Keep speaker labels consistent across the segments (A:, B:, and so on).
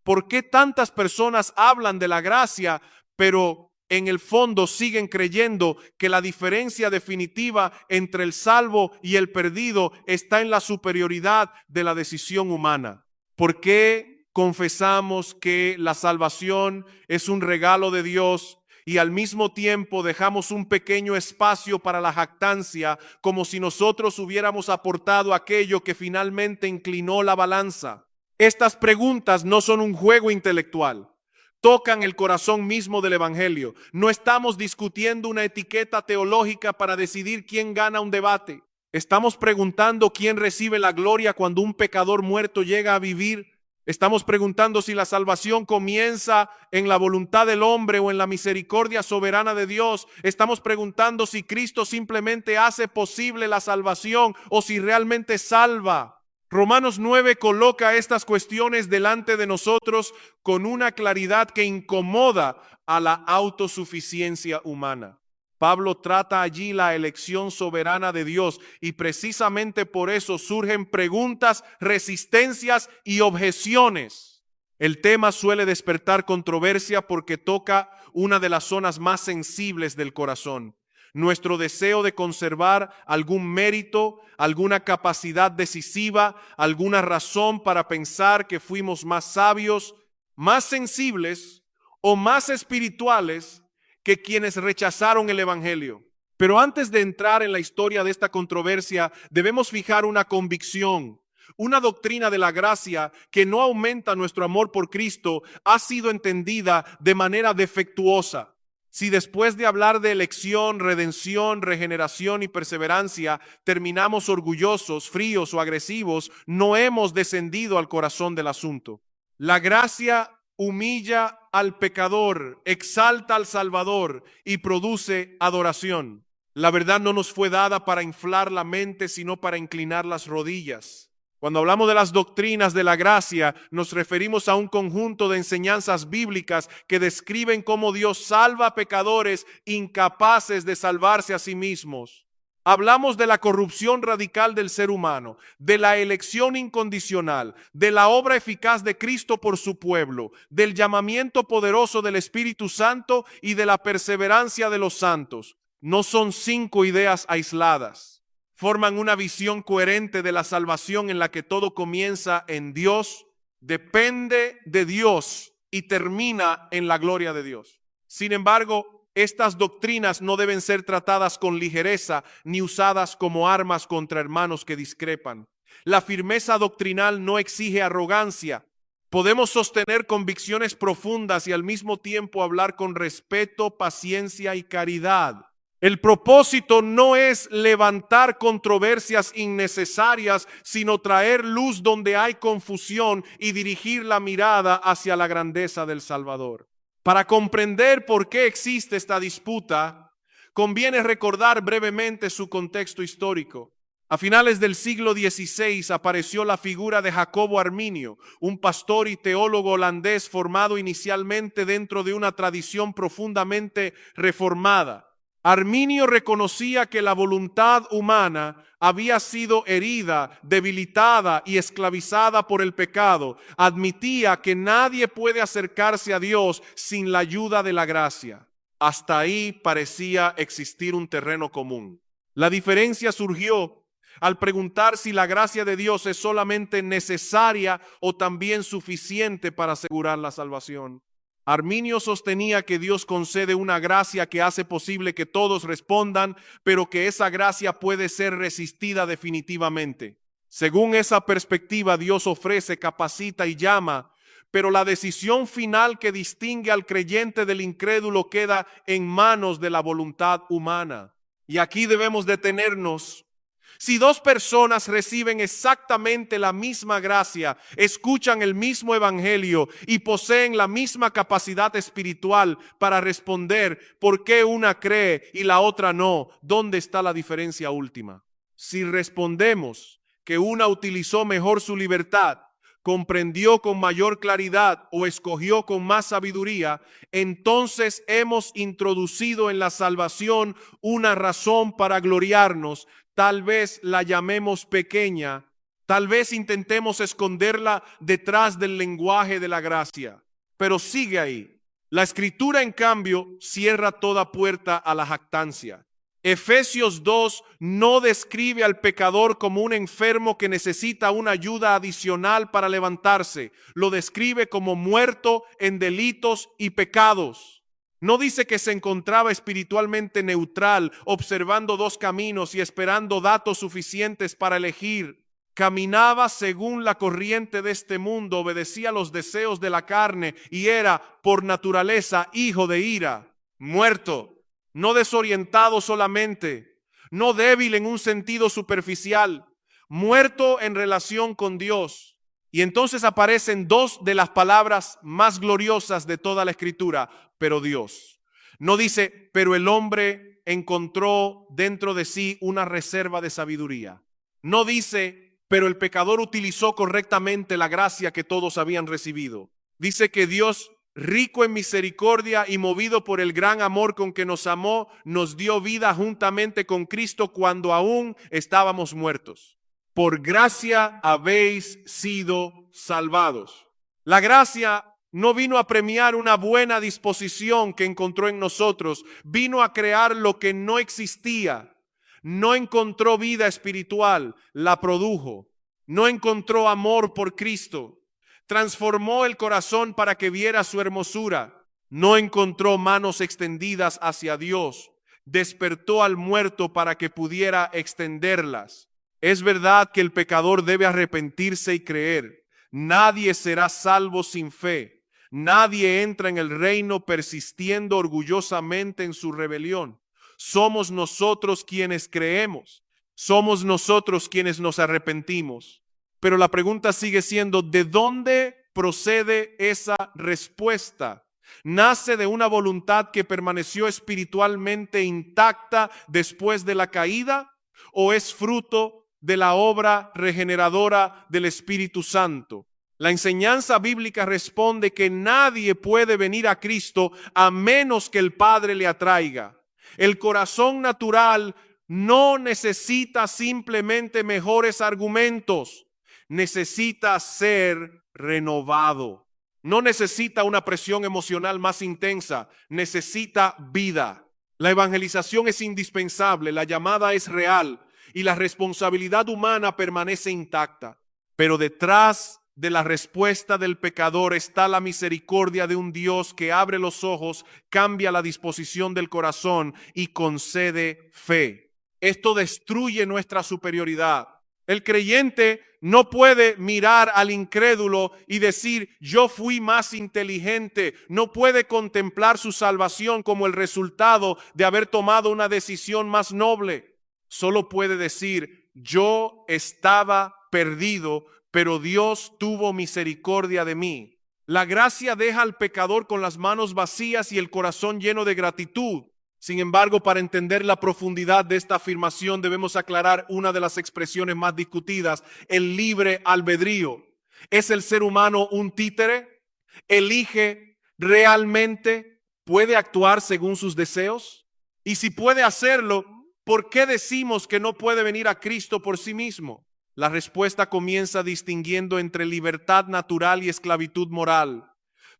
A: ¿Por qué tantas personas hablan de la gracia, pero en el fondo siguen creyendo que la diferencia definitiva entre el salvo y el perdido está en la superioridad de la decisión humana? ¿Por qué confesamos que la salvación es un regalo de Dios y al mismo tiempo dejamos un pequeño espacio para la jactancia, como si nosotros hubiéramos aportado aquello que finalmente inclinó la balanza? Estas preguntas no son un juego intelectual. Tocan el corazón mismo del Evangelio. No estamos discutiendo una etiqueta teológica para decidir quién gana un debate. Estamos preguntando quién recibe la gloria cuando un pecador muerto llega a vivir. Estamos preguntando si la salvación comienza en la voluntad del hombre o en la misericordia soberana de Dios. Estamos preguntando si Cristo simplemente hace posible la salvación o si realmente salva. Romanos 9 coloca estas cuestiones delante de nosotros con una claridad que incomoda a la autosuficiencia humana. Pablo trata allí la elección soberana de Dios y precisamente por eso surgen preguntas, resistencias y objeciones. El tema suele despertar controversia porque toca una de las zonas más sensibles del corazón. Nuestro deseo de conservar algún mérito, alguna capacidad decisiva, alguna razón para pensar que fuimos más sabios, más sensibles o más espirituales que quienes rechazaron el Evangelio. Pero antes de entrar en la historia de esta controversia, debemos fijar una convicción. Una doctrina de la gracia que no aumenta nuestro amor por Cristo ha sido entendida de manera defectuosa. Si después de hablar de elección, redención, regeneración y perseverancia terminamos orgullosos, fríos o agresivos, no hemos descendido al corazón del asunto. La gracia humilla al pecador, exalta al Salvador y produce adoración. La verdad no nos fue dada para inflar la mente, sino para inclinar las rodillas. Cuando hablamos de las doctrinas de la gracia, nos referimos a un conjunto de enseñanzas bíblicas que describen cómo Dios salva a pecadores incapaces de salvarse a sí mismos. Hablamos de la corrupción radical del ser humano, de la elección incondicional, de la obra eficaz de Cristo por su pueblo, del llamamiento poderoso del Espíritu Santo y de la perseverancia de los santos. No son 5 ideas aisladas. Forman una visión coherente de la salvación en la que todo comienza en Dios, depende de Dios y termina en la gloria de Dios. Sin embargo, estas doctrinas no deben ser tratadas con ligereza ni usadas como armas contra hermanos que discrepan. La firmeza doctrinal no exige arrogancia. Podemos sostener convicciones profundas y al mismo tiempo hablar con respeto, paciencia y caridad. El propósito no es levantar controversias innecesarias, sino traer luz donde hay confusión y dirigir la mirada hacia la grandeza del Salvador. Para comprender por qué existe esta disputa, conviene recordar brevemente su contexto histórico. A finales del siglo XVI apareció la figura de Jacobo Arminio, un pastor y teólogo holandés formado inicialmente dentro de una tradición profundamente reformada. Arminio reconocía que la voluntad humana había sido herida, debilitada y esclavizada por el pecado. Admitía que nadie puede acercarse a Dios sin la ayuda de la gracia. Hasta ahí parecía existir un terreno común. La diferencia surgió al preguntar si la gracia de Dios es solamente necesaria o también suficiente para asegurar la salvación. Arminio sostenía que Dios concede una gracia que hace posible que todos respondan, pero que esa gracia puede ser resistida definitivamente. Según esa perspectiva, Dios ofrece, capacita y llama, pero la decisión final que distingue al creyente del incrédulo queda en manos de la voluntad humana. Y aquí debemos detenernos. Si 2 personas reciben exactamente la misma gracia, escuchan el mismo evangelio y poseen la misma capacidad espiritual para responder por qué una cree y la otra no, ¿dónde está la diferencia última? Si respondemos que una utilizó mejor su libertad, comprendió con mayor claridad o escogió con más sabiduría, entonces hemos introducido en la salvación una razón para gloriarnos. Tal vez la llamemos pequeña, Tal vez intentemos esconderla detrás del lenguaje de la gracia, pero sigue ahí. La Escritura, en cambio, cierra toda puerta a la jactancia. Efesios 2 no describe al pecador como un enfermo que necesita una ayuda adicional para levantarse. Lo describe como muerto en delitos y pecados. No dice que se encontraba espiritualmente neutral, observando dos caminos y esperando datos suficientes para elegir. Caminaba según la corriente de este mundo, obedecía los deseos de la carne y era, por naturaleza, hijo de ira, muerto, no desorientado solamente, no débil en un sentido superficial, muerto en relación con Dios. Y entonces aparecen dos de las palabras más gloriosas de toda la Escritura, pero Dios. No dice, pero el hombre encontró dentro de sí una reserva de sabiduría. No dice, pero el pecador utilizó correctamente la gracia que todos habían recibido. Dice que Dios, rico en misericordia y movido por el gran amor con que nos amó, nos dio vida juntamente con Cristo cuando aún estábamos muertos. Por gracia habéis sido salvados. La gracia no vino a premiar una buena disposición que encontró en nosotros, vino a crear lo que no existía. No encontró vida espiritual, la produjo. No encontró amor por Cristo. Transformó el corazón para que viera su hermosura. No encontró manos extendidas hacia Dios. Despertó al muerto para que pudiera extenderlas. Es verdad que el pecador debe arrepentirse y creer. Nadie será salvo sin fe. Nadie entra en el reino persistiendo orgullosamente en su rebelión. Somos nosotros quienes creemos, somos nosotros quienes nos arrepentimos. Pero la pregunta sigue siendo, ¿de dónde procede esa respuesta? ¿Nace de una voluntad que permaneció espiritualmente intacta después de la caída? ¿O es fruto de la obra regeneradora del Espíritu Santo? La enseñanza bíblica responde que nadie puede venir a Cristo a menos que el Padre le atraiga. El corazón natural no necesita simplemente mejores argumentos, necesita ser renovado. No necesita una presión emocional más intensa, necesita vida. La evangelización es indispensable, la llamada es real y la responsabilidad humana permanece intacta. Pero detrás de la respuesta del pecador está la misericordia de un Dios que abre los ojos, cambia la disposición del corazón y concede fe. Esto destruye nuestra superioridad. El creyente no puede mirar al incrédulo y decir, yo fui más inteligente. No puede contemplar su salvación como el resultado de haber tomado una decisión más noble. Solo puede decir, yo estaba perdido, pero Dios tuvo misericordia de mí. La gracia deja al pecador con las manos vacías y el corazón lleno de gratitud. Sin embargo, para entender la profundidad de esta afirmación, debemos aclarar una de las expresiones más discutidas, el libre albedrío. ¿Es el ser humano un títere? ¿Elige realmente? ¿Puede actuar según sus deseos? Y si puede hacerlo, ¿por qué decimos que no puede venir a Cristo por sí mismo? La respuesta comienza distinguiendo entre libertad natural y esclavitud moral,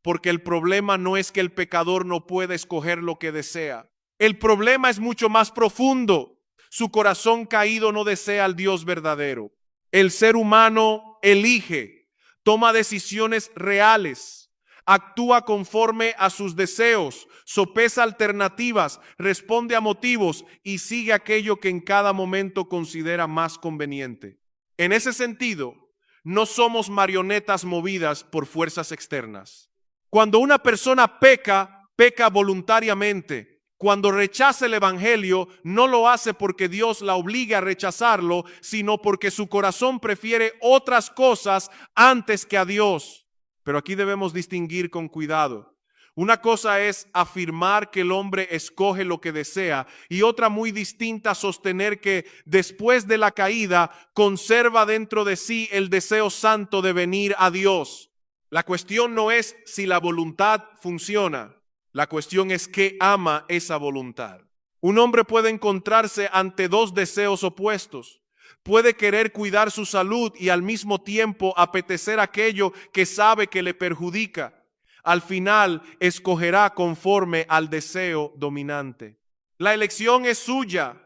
A: porque el problema no es que el pecador no pueda escoger lo que desea. El problema es mucho más profundo. Su corazón caído no desea al Dios verdadero. El ser humano elige, toma decisiones reales, actúa conforme a sus deseos, sopesa alternativas, responde a motivos y sigue aquello que en cada momento considera más conveniente. En ese sentido, no somos marionetas movidas por fuerzas externas. Cuando una persona peca, peca voluntariamente. Cuando rechaza el evangelio, no lo hace porque Dios la obligue a rechazarlo, sino porque su corazón prefiere otras cosas antes que a Dios. Pero aquí debemos distinguir con cuidado. Una cosa es afirmar que el hombre escoge lo que desea y otra muy distinta sostener que después de la caída conserva dentro de sí el deseo santo de venir a Dios. La cuestión no es si la voluntad funciona, la cuestión es que ama esa voluntad. Un hombre puede encontrarse ante dos deseos opuestos. Puede querer cuidar su salud y al mismo tiempo apetecer aquello que sabe que le perjudica. Al final, escogerá conforme al deseo dominante. La elección es suya,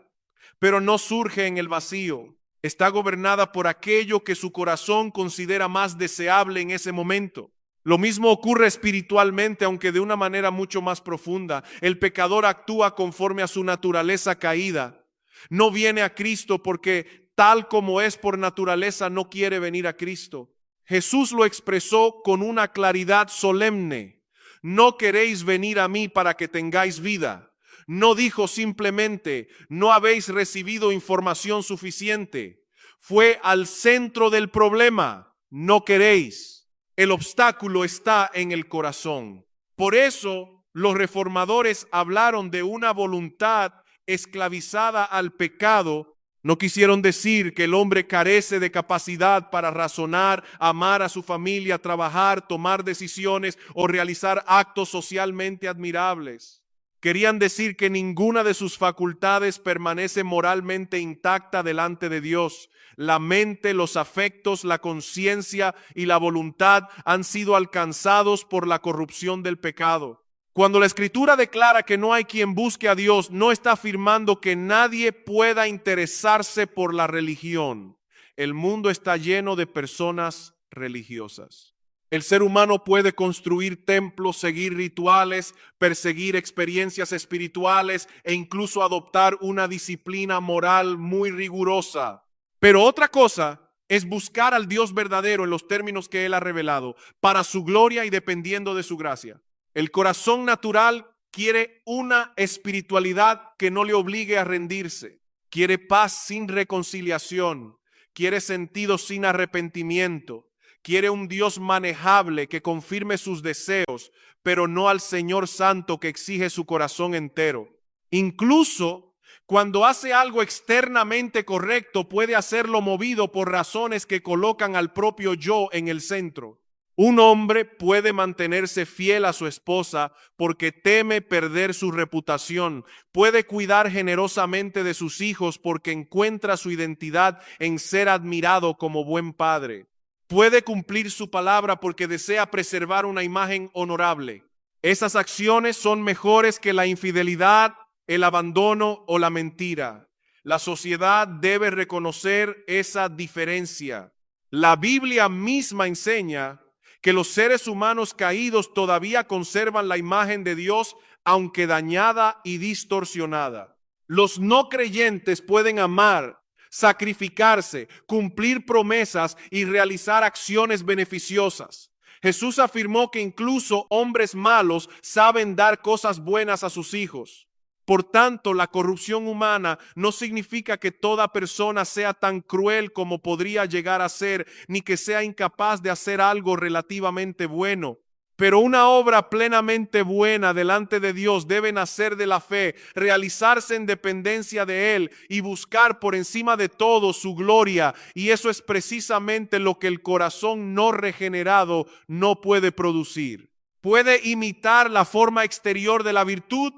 A: pero no surge en el vacío. Está gobernada por aquello que su corazón considera más deseable en ese momento. Lo mismo ocurre espiritualmente, aunque de una manera mucho más profunda. El pecador actúa conforme a su naturaleza caída. No viene a Cristo porque tal como es por naturaleza no quiere venir a Cristo. Jesús lo expresó con una claridad solemne. No queréis venir a mí para que tengáis vida. No dijo simplemente, no habéis recibido información suficiente. Fue al centro del problema. No queréis. El obstáculo está en el corazón. Por eso los reformadores hablaron de una voluntad esclavizada al pecado. No quisieron decir que el hombre carece de capacidad para razonar, amar a su familia, trabajar, tomar decisiones o realizar actos socialmente admirables. Querían decir que ninguna de sus facultades permanece moralmente intacta delante de Dios. La mente, los afectos, la conciencia y la voluntad han sido alcanzados por la corrupción del pecado. Cuando la Escritura declara que no hay quien busque a Dios, no está afirmando que nadie pueda interesarse por la religión. El mundo está lleno de personas religiosas. El ser humano puede construir templos, seguir rituales, perseguir experiencias espirituales e incluso adoptar una disciplina moral muy rigurosa. Pero otra cosa es buscar al Dios verdadero en los términos que Él ha revelado, para su gloria y dependiendo de su gracia. El corazón natural quiere una espiritualidad que no le obligue a rendirse. Quiere paz sin reconciliación. Quiere sentido sin arrepentimiento. Quiere un Dios manejable que confirme sus deseos, pero no al Señor Santo que exige su corazón entero. Incluso cuando hace algo externamente correcto, puede hacerlo movido por razones que colocan al propio yo en el centro. Un hombre puede mantenerse fiel a su esposa porque teme perder su reputación. Puede cuidar generosamente de sus hijos porque encuentra su identidad en ser admirado como buen padre. Puede cumplir su palabra porque desea preservar una imagen honorable. Esas acciones son mejores que la infidelidad, el abandono o la mentira. La sociedad debe reconocer esa diferencia. La Biblia misma enseña que los seres humanos caídos todavía conservan la imagen de Dios, aunque dañada y distorsionada. Los no creyentes pueden amar, sacrificarse, cumplir promesas y realizar acciones beneficiosas. Jesús afirmó que incluso hombres malos saben dar cosas buenas a sus hijos. Por tanto, la corrupción humana no significa que toda persona sea tan cruel como podría llegar a ser, ni que sea incapaz de hacer algo relativamente bueno. Pero una obra plenamente buena delante de Dios debe nacer de la fe, realizarse en dependencia de Él y buscar por encima de todo su gloria. Y eso es precisamente lo que el corazón no regenerado no puede producir. Puede imitar la forma exterior de la virtud,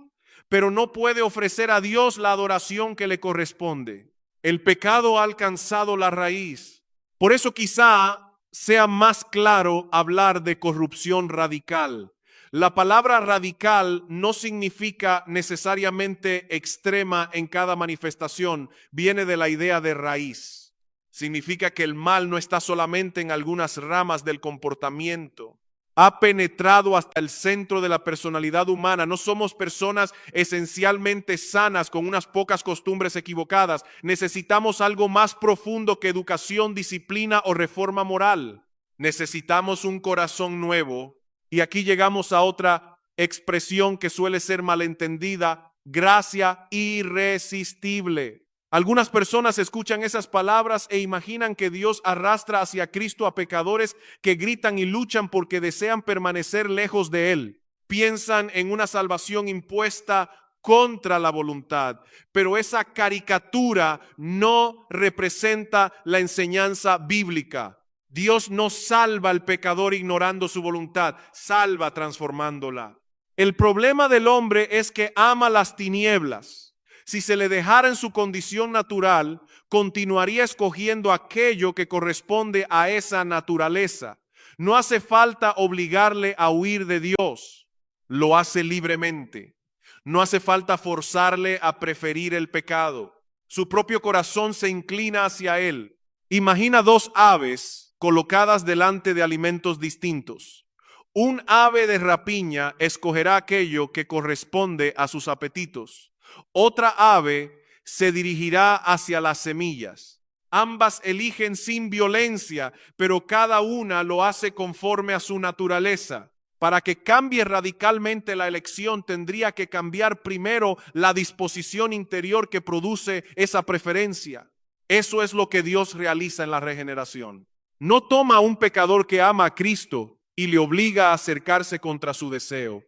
A: pero no puede ofrecer a Dios la adoración que le corresponde. El pecado ha alcanzado la raíz. Por eso quizá sea más claro hablar de corrupción radical. La palabra radical no significa necesariamente extrema en cada manifestación, viene de la idea de raíz. Significa que el mal no está solamente en algunas ramas del comportamiento. Ha penetrado hasta el centro de la personalidad humana. No somos personas esencialmente sanas con unas pocas costumbres equivocadas. Necesitamos algo más profundo que educación, disciplina o reforma moral. Necesitamos un corazón nuevo. Y aquí llegamos a otra expresión que suele ser malentendida: gracia irresistible. Algunas personas escuchan esas palabras e imaginan que Dios arrastra hacia Cristo a pecadores que gritan y luchan porque desean permanecer lejos de Él. Piensan en una salvación impuesta contra la voluntad, pero esa caricatura no representa la enseñanza bíblica. Dios no salva al pecador ignorando su voluntad, salva transformándola. El problema del hombre es que ama las tinieblas. Si se le dejara en su condición natural, continuaría escogiendo aquello que corresponde a esa naturaleza. No hace falta obligarle a huir de Dios. Lo hace libremente. No hace falta forzarle a preferir el pecado. Su propio corazón se inclina hacia él. Imagina dos aves colocadas delante de alimentos distintos. Un ave de rapiña escogerá aquello que corresponde a sus apetitos. Otra ave se dirigirá hacia las semillas. Ambas eligen sin violencia, pero cada una lo hace conforme a su naturaleza. Para que cambie radicalmente la elección, tendría que cambiar primero la disposición interior que produce esa preferencia. Eso es lo que Dios realiza en la regeneración. No toma a un pecador que ama a Cristo y le obliga a acercarse contra su deseo.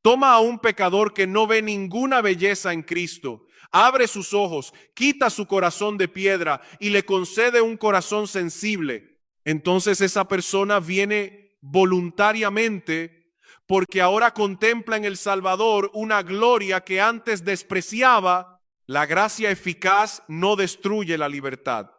A: Toma a un pecador que no ve ninguna belleza en Cristo, abre sus ojos, quita su corazón de piedra y le concede un corazón sensible. Entonces esa persona viene voluntariamente porque ahora contempla en el Salvador una gloria que antes despreciaba. La gracia eficaz no destruye la libertad,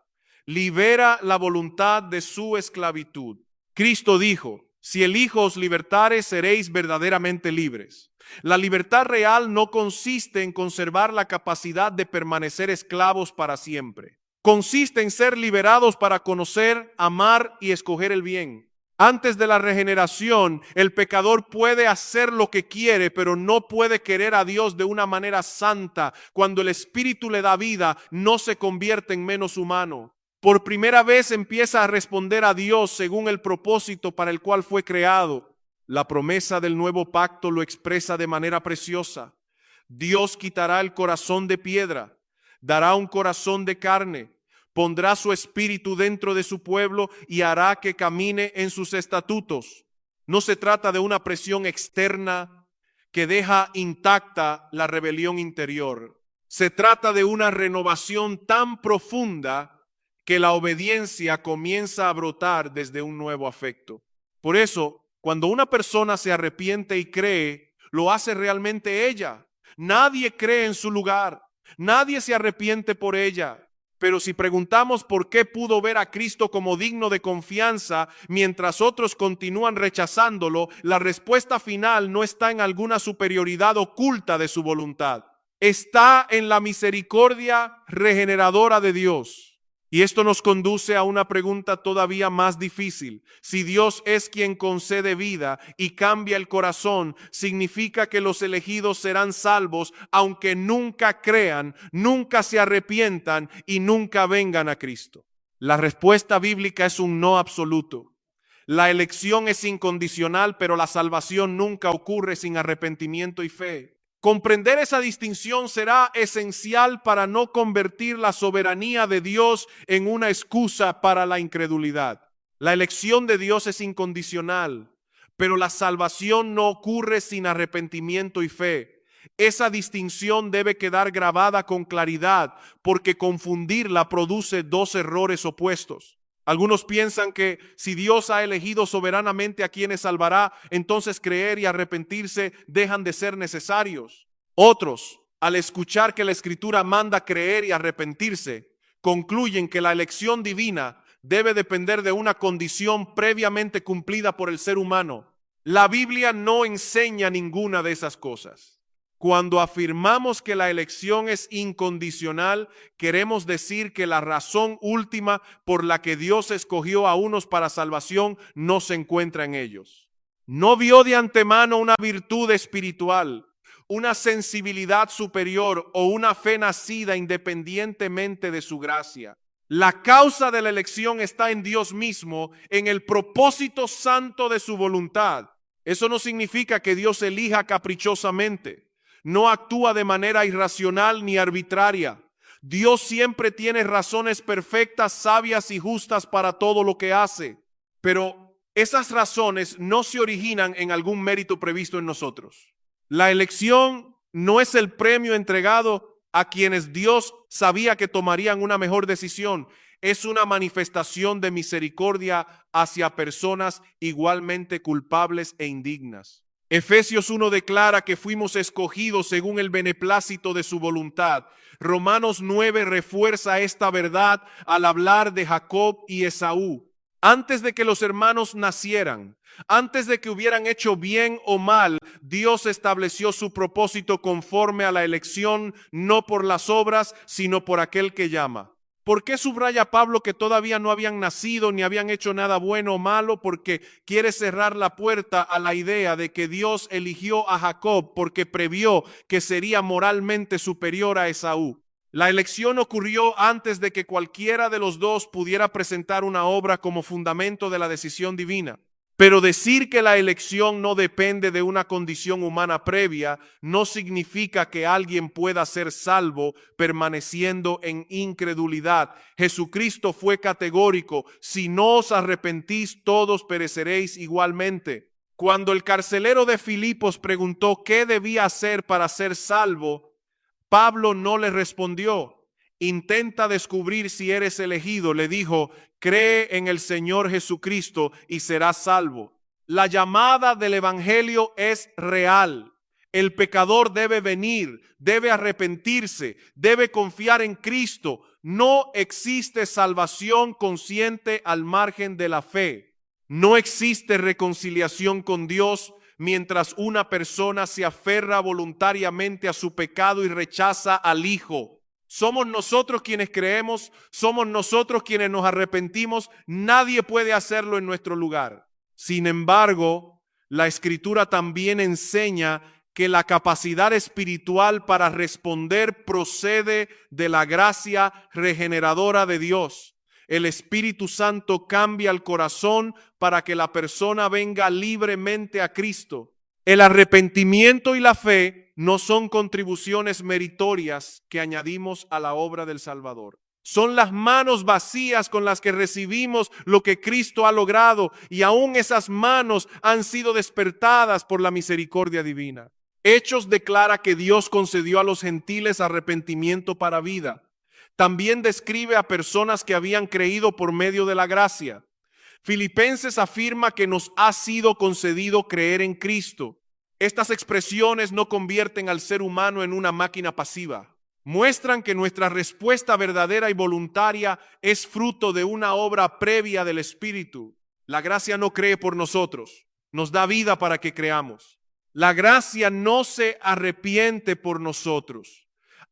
A: libera la voluntad de su esclavitud. Cristo dijo: si el Hijo os libertare, seréis verdaderamente libres. La libertad real no consiste en conservar la capacidad de permanecer esclavos para siempre. Consiste en ser liberados para conocer, amar y escoger el bien. Antes de la regeneración, el pecador puede hacer lo que quiere, pero no puede querer a Dios de una manera santa. Cuando el Espíritu le da vida, no se convierte en menos humano. Por primera vez empieza a responder a Dios según el propósito para el cual fue creado. La promesa del nuevo pacto lo expresa de manera preciosa. Dios quitará el corazón de piedra, dará un corazón de carne, pondrá su espíritu dentro de su pueblo y hará que camine en sus estatutos. No se trata de una presión externa que deja intacta la rebelión interior. Se trata de una renovación tan profunda que la obediencia comienza a brotar desde un nuevo afecto. Por eso, cuando una persona se arrepiente y cree, lo hace realmente ella. Nadie cree en su lugar, nadie se arrepiente por ella. Pero si preguntamos por qué pudo ver a Cristo como digno de confianza mientras otros continúan rechazándolo, la respuesta final no está en alguna superioridad oculta de su voluntad. Está en la misericordia regeneradora de Dios. Y esto nos conduce a una pregunta todavía más difícil. Si Dios es quien concede vida y cambia el corazón, ¿significa que los elegidos serán salvos aunque nunca crean, nunca se arrepientan y nunca vengan a Cristo? La respuesta bíblica es un no absoluto. La elección es incondicional, pero la salvación nunca ocurre sin arrepentimiento y fe. Comprender esa distinción será esencial para no convertir la soberanía de Dios en una excusa para la incredulidad. La elección de Dios es incondicional, pero la salvación no ocurre sin arrepentimiento y fe. Esa distinción debe quedar grabada con claridad, porque confundirla produce dos errores opuestos. Algunos piensan que si Dios ha elegido soberanamente a quienes salvará, entonces creer y arrepentirse dejan de ser necesarios. Otros, al escuchar que la Escritura manda creer y arrepentirse, concluyen que la elección divina debe depender de una condición previamente cumplida por el ser humano. La Biblia no enseña ninguna de esas cosas. Cuando afirmamos que la elección es incondicional, queremos decir que la razón última por la que Dios escogió a unos para salvación no se encuentra en ellos. No vio de antemano una virtud espiritual, una sensibilidad superior o una fe nacida independientemente de su gracia. La causa de la elección está en Dios mismo, en el propósito santo de su voluntad. Eso no significa que Dios elija caprichosamente. No actúa de manera irracional ni arbitraria. Dios siempre tiene razones perfectas, sabias y justas para todo lo que hace. Pero esas razones no se originan en algún mérito previsto en nosotros. La elección no es el premio entregado a quienes Dios sabía que tomarían una mejor decisión. Es una manifestación de misericordia hacia personas igualmente culpables e indignas. Efesios 1 declara que fuimos escogidos según el beneplácito de su voluntad. Romanos 9 refuerza esta verdad al hablar de Jacob y Esaú. Antes de que los hermanos nacieran, antes de que hubieran hecho bien o mal, Dios estableció su propósito conforme a la elección, no por las obras, sino por aquel que llama. ¿Por qué subraya Pablo que todavía no habían nacido ni habían hecho nada bueno o malo? Porque quiere cerrar la puerta a la idea de que Dios eligió a Jacob porque previó que sería moralmente superior a Esaú. La elección ocurrió antes de que cualquiera de los dos pudiera presentar una obra como fundamento de la decisión divina. Pero decir que la elección no depende de una condición humana previa no significa que alguien pueda ser salvo permaneciendo en incredulidad. Jesucristo fue categórico: si no os arrepentís, todos pereceréis igualmente. Cuando el carcelero de Filipos preguntó qué debía hacer para ser salvo, Pablo no le respondió. Intenta descubrir si eres elegido, le dijo: cree en el Señor Jesucristo y serás salvo. La llamada del evangelio es real. El pecador debe venir, debe arrepentirse, debe confiar en Cristo. No existe salvación consciente al margen de la fe. No existe reconciliación con Dios mientras una persona se aferra voluntariamente a su pecado y rechaza al Hijo. Somos nosotros quienes creemos, somos nosotros quienes nos arrepentimos. Nadie puede hacerlo en nuestro lugar. Sin embargo, la Escritura también enseña que la capacidad espiritual para responder procede de la gracia regeneradora de Dios. El Espíritu Santo cambia el corazón para que la persona venga libremente a Cristo. El arrepentimiento y la fe no son contribuciones meritorias que añadimos a la obra del Salvador. Son las manos vacías con las que recibimos lo que Cristo ha logrado, y aún esas manos han sido despertadas por la misericordia divina. Hechos declara que Dios concedió a los gentiles arrepentimiento para vida. También describe a personas que habían creído por medio de la gracia. Filipenses afirma que nos ha sido concedido creer en Cristo. Estas expresiones no convierten al ser humano en una máquina pasiva. Muestran que nuestra respuesta verdadera y voluntaria es fruto de una obra previa del Espíritu. La gracia no cree por nosotros, nos da vida para que creamos. La gracia no se arrepiente por nosotros.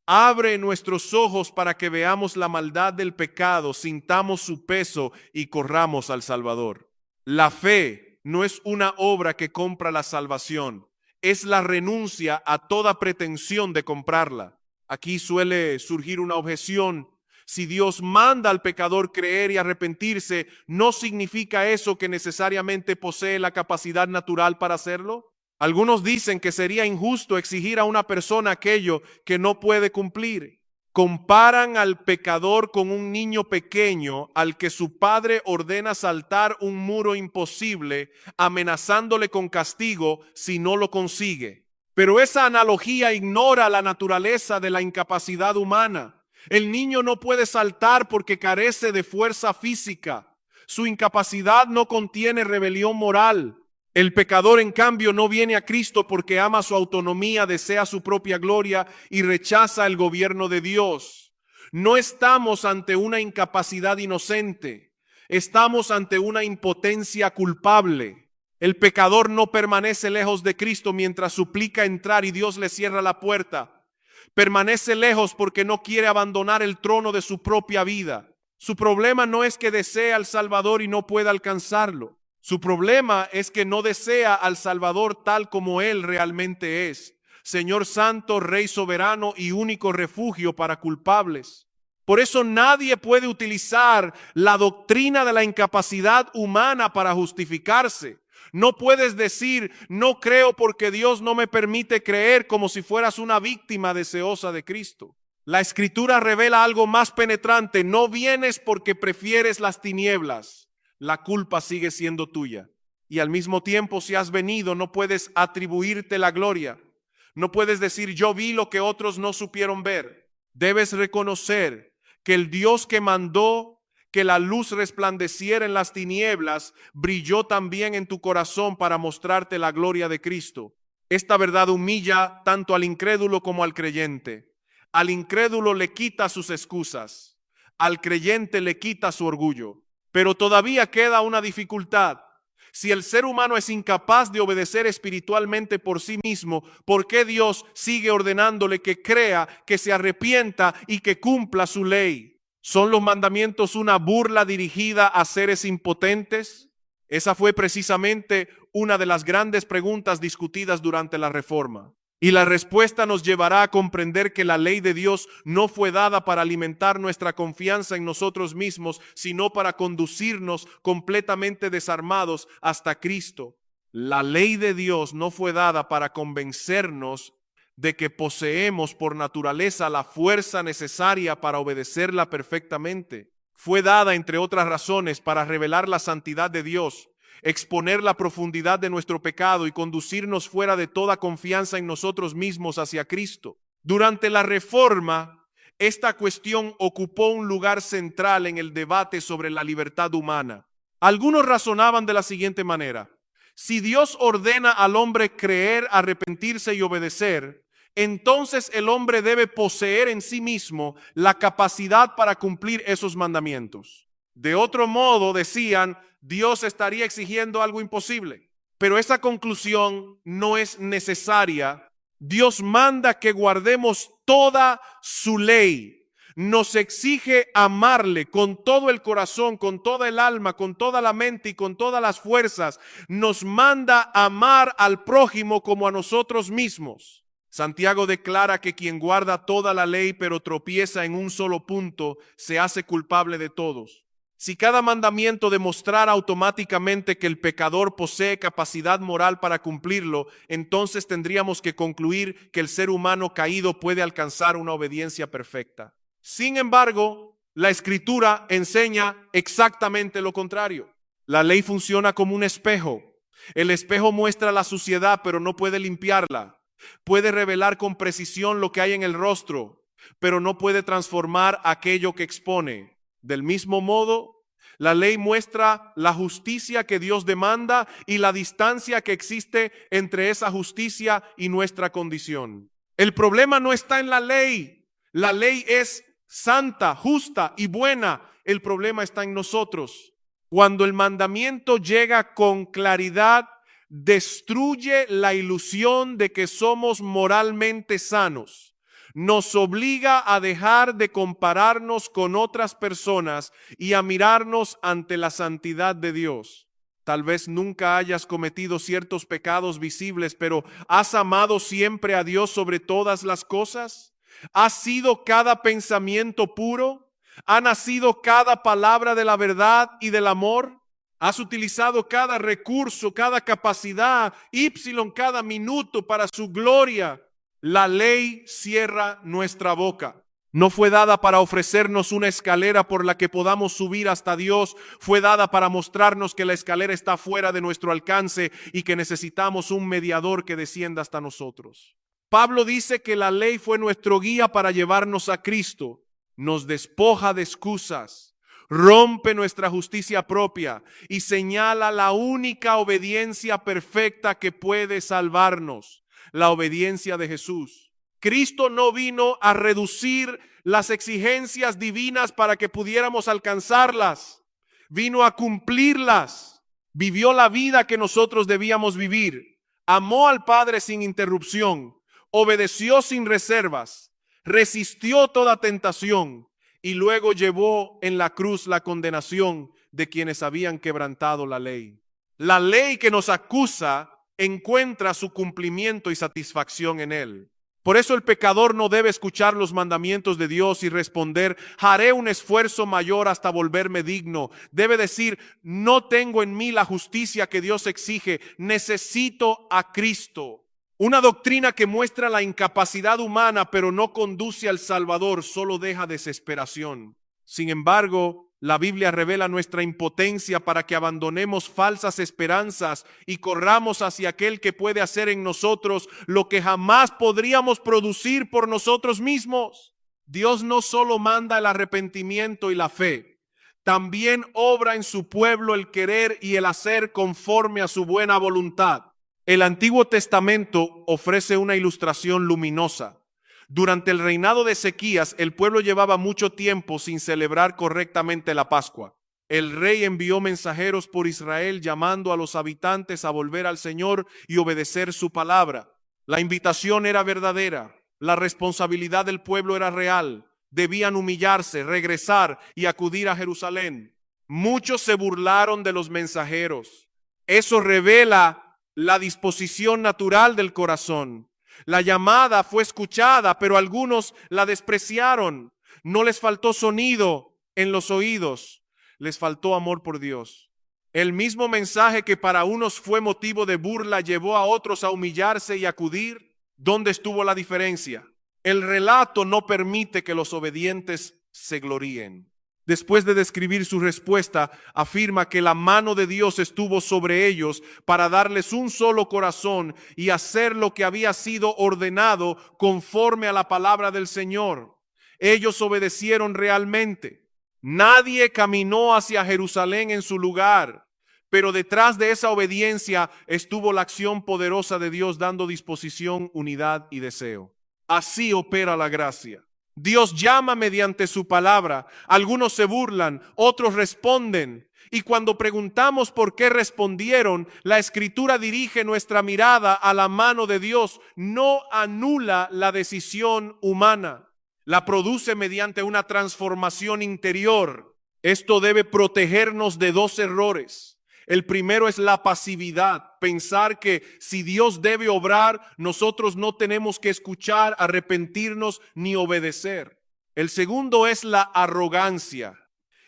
A: Abre nuestros ojos para que veamos la maldad del pecado, sintamos su peso y corramos al Salvador. La fe no es una obra que compra la salvación. Es la renuncia a toda pretensión de comprarla. Aquí suele surgir una objeción. Si Dios manda al pecador creer y arrepentirse, ¿no significa eso que necesariamente posee la capacidad natural para hacerlo? Algunos dicen que sería injusto exigir a una persona aquello que no puede cumplir. Comparan al pecador con un niño pequeño al que su padre ordena saltar un muro imposible, amenazándole con castigo si no lo consigue. Pero esa analogía ignora la naturaleza de la incapacidad humana. El niño no puede saltar porque carece de fuerza física. Su incapacidad no contiene rebelión moral. El pecador, en cambio, no viene a Cristo porque ama su autonomía, desea su propia gloria y rechaza el gobierno de Dios. No estamos ante una incapacidad inocente, estamos ante una impotencia culpable. El pecador no permanece lejos de Cristo mientras suplica entrar y Dios le cierra la puerta. Permanece lejos porque no quiere abandonar el trono de su propia vida. Su problema no es que desea al Salvador y no pueda alcanzarlo. Su problema es que no desea al Salvador tal como Él realmente es: Señor Santo, Rey soberano y único refugio para culpables. Por eso nadie puede utilizar la doctrina de la incapacidad humana para justificarse. No puedes decir: no creo porque Dios no me permite creer, como si fueras una víctima deseosa de Cristo. La Escritura revela algo más penetrante: no vienes porque prefieres las tinieblas. La culpa sigue siendo tuya. Y al mismo tiempo, si has venido, no puedes atribuirte la gloria. No puedes decir: yo vi lo que otros no supieron ver. Debes reconocer que el Dios que mandó que la luz resplandeciera en las tinieblas, brilló también en tu corazón para mostrarte la gloria de Cristo. Esta verdad humilla tanto al incrédulo como al creyente. Al incrédulo le quita sus excusas, al creyente le quita su orgullo. Pero todavía queda una dificultad. Si el ser humano es incapaz de obedecer espiritualmente por sí mismo, ¿por qué Dios sigue ordenándole que crea, que se arrepienta y que cumpla su ley? ¿Son los mandamientos una burla dirigida a seres impotentes? Esa fue precisamente una de las grandes preguntas discutidas durante la Reforma. Y la respuesta nos llevará a comprender que la ley de Dios no fue dada para alimentar nuestra confianza en nosotros mismos, sino para conducirnos completamente desarmados hasta Cristo. La ley de Dios no fue dada para convencernos de que poseemos por naturaleza la fuerza necesaria para obedecerla perfectamente. Fue dada, entre otras razones, para revelar la santidad de Dios, exponer la profundidad de nuestro pecado y conducirnos fuera de toda confianza en nosotros mismos hacia Cristo. Durante la Reforma, esta cuestión ocupó un lugar central en el debate sobre la libertad humana. Algunos razonaban de la siguiente manera: si Dios ordena al hombre creer, arrepentirse y obedecer, entonces el hombre debe poseer en sí mismo la capacidad para cumplir esos mandamientos. De otro modo, decían, Dios estaría exigiendo algo imposible. Pero esa conclusión no es necesaria. Dios manda que guardemos toda su ley. Nos exige amarle con todo el corazón, con toda el alma, con toda la mente y con todas las fuerzas. Nos manda amar al prójimo como a nosotros mismos. Santiago declara que quien guarda toda la ley pero tropieza en un solo punto, se hace culpable de todos. Si cada mandamiento demostrara automáticamente que el pecador posee capacidad moral para cumplirlo, entonces tendríamos que concluir que el ser humano caído puede alcanzar una obediencia perfecta. Sin embargo, la Escritura enseña exactamente lo contrario. La ley funciona como un espejo. El espejo muestra la suciedad, pero no puede limpiarla. Puede revelar con precisión lo que hay en el rostro, pero no puede transformar aquello que expone. Del mismo modo, la ley muestra la justicia que Dios demanda y la distancia que existe entre esa justicia y nuestra condición. El problema no está en la ley. La ley es santa, justa y buena. El problema está en nosotros. Cuando el mandamiento llega con claridad, destruye la ilusión de que somos moralmente sanos. Nos obliga a dejar de compararnos con otras personas y a mirarnos ante la santidad de Dios. Tal vez nunca hayas cometido ciertos pecados visibles, pero ¿has amado siempre a Dios sobre todas las cosas? ¿Ha sido cada pensamiento puro? ¿Ha nacido cada palabra de la verdad y del amor? ¿Has utilizado cada recurso, cada capacidad, cada minuto para su gloria? La ley cierra nuestra boca. No fue dada para ofrecernos una escalera por la que podamos subir hasta Dios. Fue dada para mostrarnos que la escalera está fuera de nuestro alcance y que necesitamos un mediador que descienda hasta nosotros. Pablo dice que la ley fue nuestro guía para llevarnos a Cristo. Nos despoja de excusas, rompe nuestra justicia propia y señala la única obediencia perfecta que puede salvarnos: la obediencia de Jesús. Cristo no vino a reducir las exigencias divinas para que pudiéramos alcanzarlas. Vino a cumplirlas. Vivió la vida que nosotros debíamos vivir. Amó al Padre sin interrupción. Obedeció sin reservas. Resistió toda tentación. Y luego llevó en la cruz la condenación de quienes habían quebrantado la ley. La ley que nos acusa encuentra su cumplimiento y satisfacción en él. Por eso el pecador no debe escuchar los mandamientos de Dios y responder: haré un esfuerzo mayor hasta volverme digno. Debe decir: no tengo en mí la justicia que Dios exige, necesito a Cristo. Una doctrina que muestra la incapacidad humana pero no conduce al Salvador solo deja desesperación. Sin embargo, la Biblia revela nuestra impotencia para que abandonemos falsas esperanzas y corramos hacia aquel que puede hacer en nosotros lo que jamás podríamos producir por nosotros mismos. Dios no solo manda el arrepentimiento y la fe, también obra en su pueblo el querer y el hacer conforme a su buena voluntad. El Antiguo Testamento ofrece una ilustración luminosa. Durante el reinado de Ezequías, el pueblo llevaba mucho tiempo sin celebrar correctamente la Pascua. El rey envió mensajeros por Israel llamando a los habitantes a volver al Señor y obedecer su palabra. La invitación era verdadera, la responsabilidad del pueblo era real. Debían humillarse, regresar y acudir a Jerusalén. Muchos se burlaron de los mensajeros. Eso revela la disposición natural del corazón. La llamada fue escuchada, pero algunos la despreciaron. No les faltó sonido en los oídos, les faltó amor por Dios. El mismo mensaje que para unos fue motivo de burla llevó a otros a humillarse y acudir. ¿Dónde estuvo la diferencia? El relato no permite que los obedientes se gloríen. Después de describir su respuesta, afirma que la mano de Dios estuvo sobre ellos para darles un solo corazón y hacer lo que había sido ordenado conforme a la palabra del Señor. Ellos obedecieron realmente. Nadie caminó hacia Jerusalén en su lugar, pero detrás de esa obediencia estuvo la acción poderosa de Dios dando disposición, unidad y deseo. Así opera la gracia. Dios llama mediante su palabra. Algunos se burlan, otros responden. Y cuando preguntamos por qué respondieron, la Escritura dirige nuestra mirada a la mano de Dios. No anula la decisión humana. La produce mediante una transformación interior. Esto debe protegernos de dos errores. El primero es la pasividad, pensar que si Dios debe obrar, nosotros no tenemos que escuchar, arrepentirnos ni obedecer. El segundo es la arrogancia,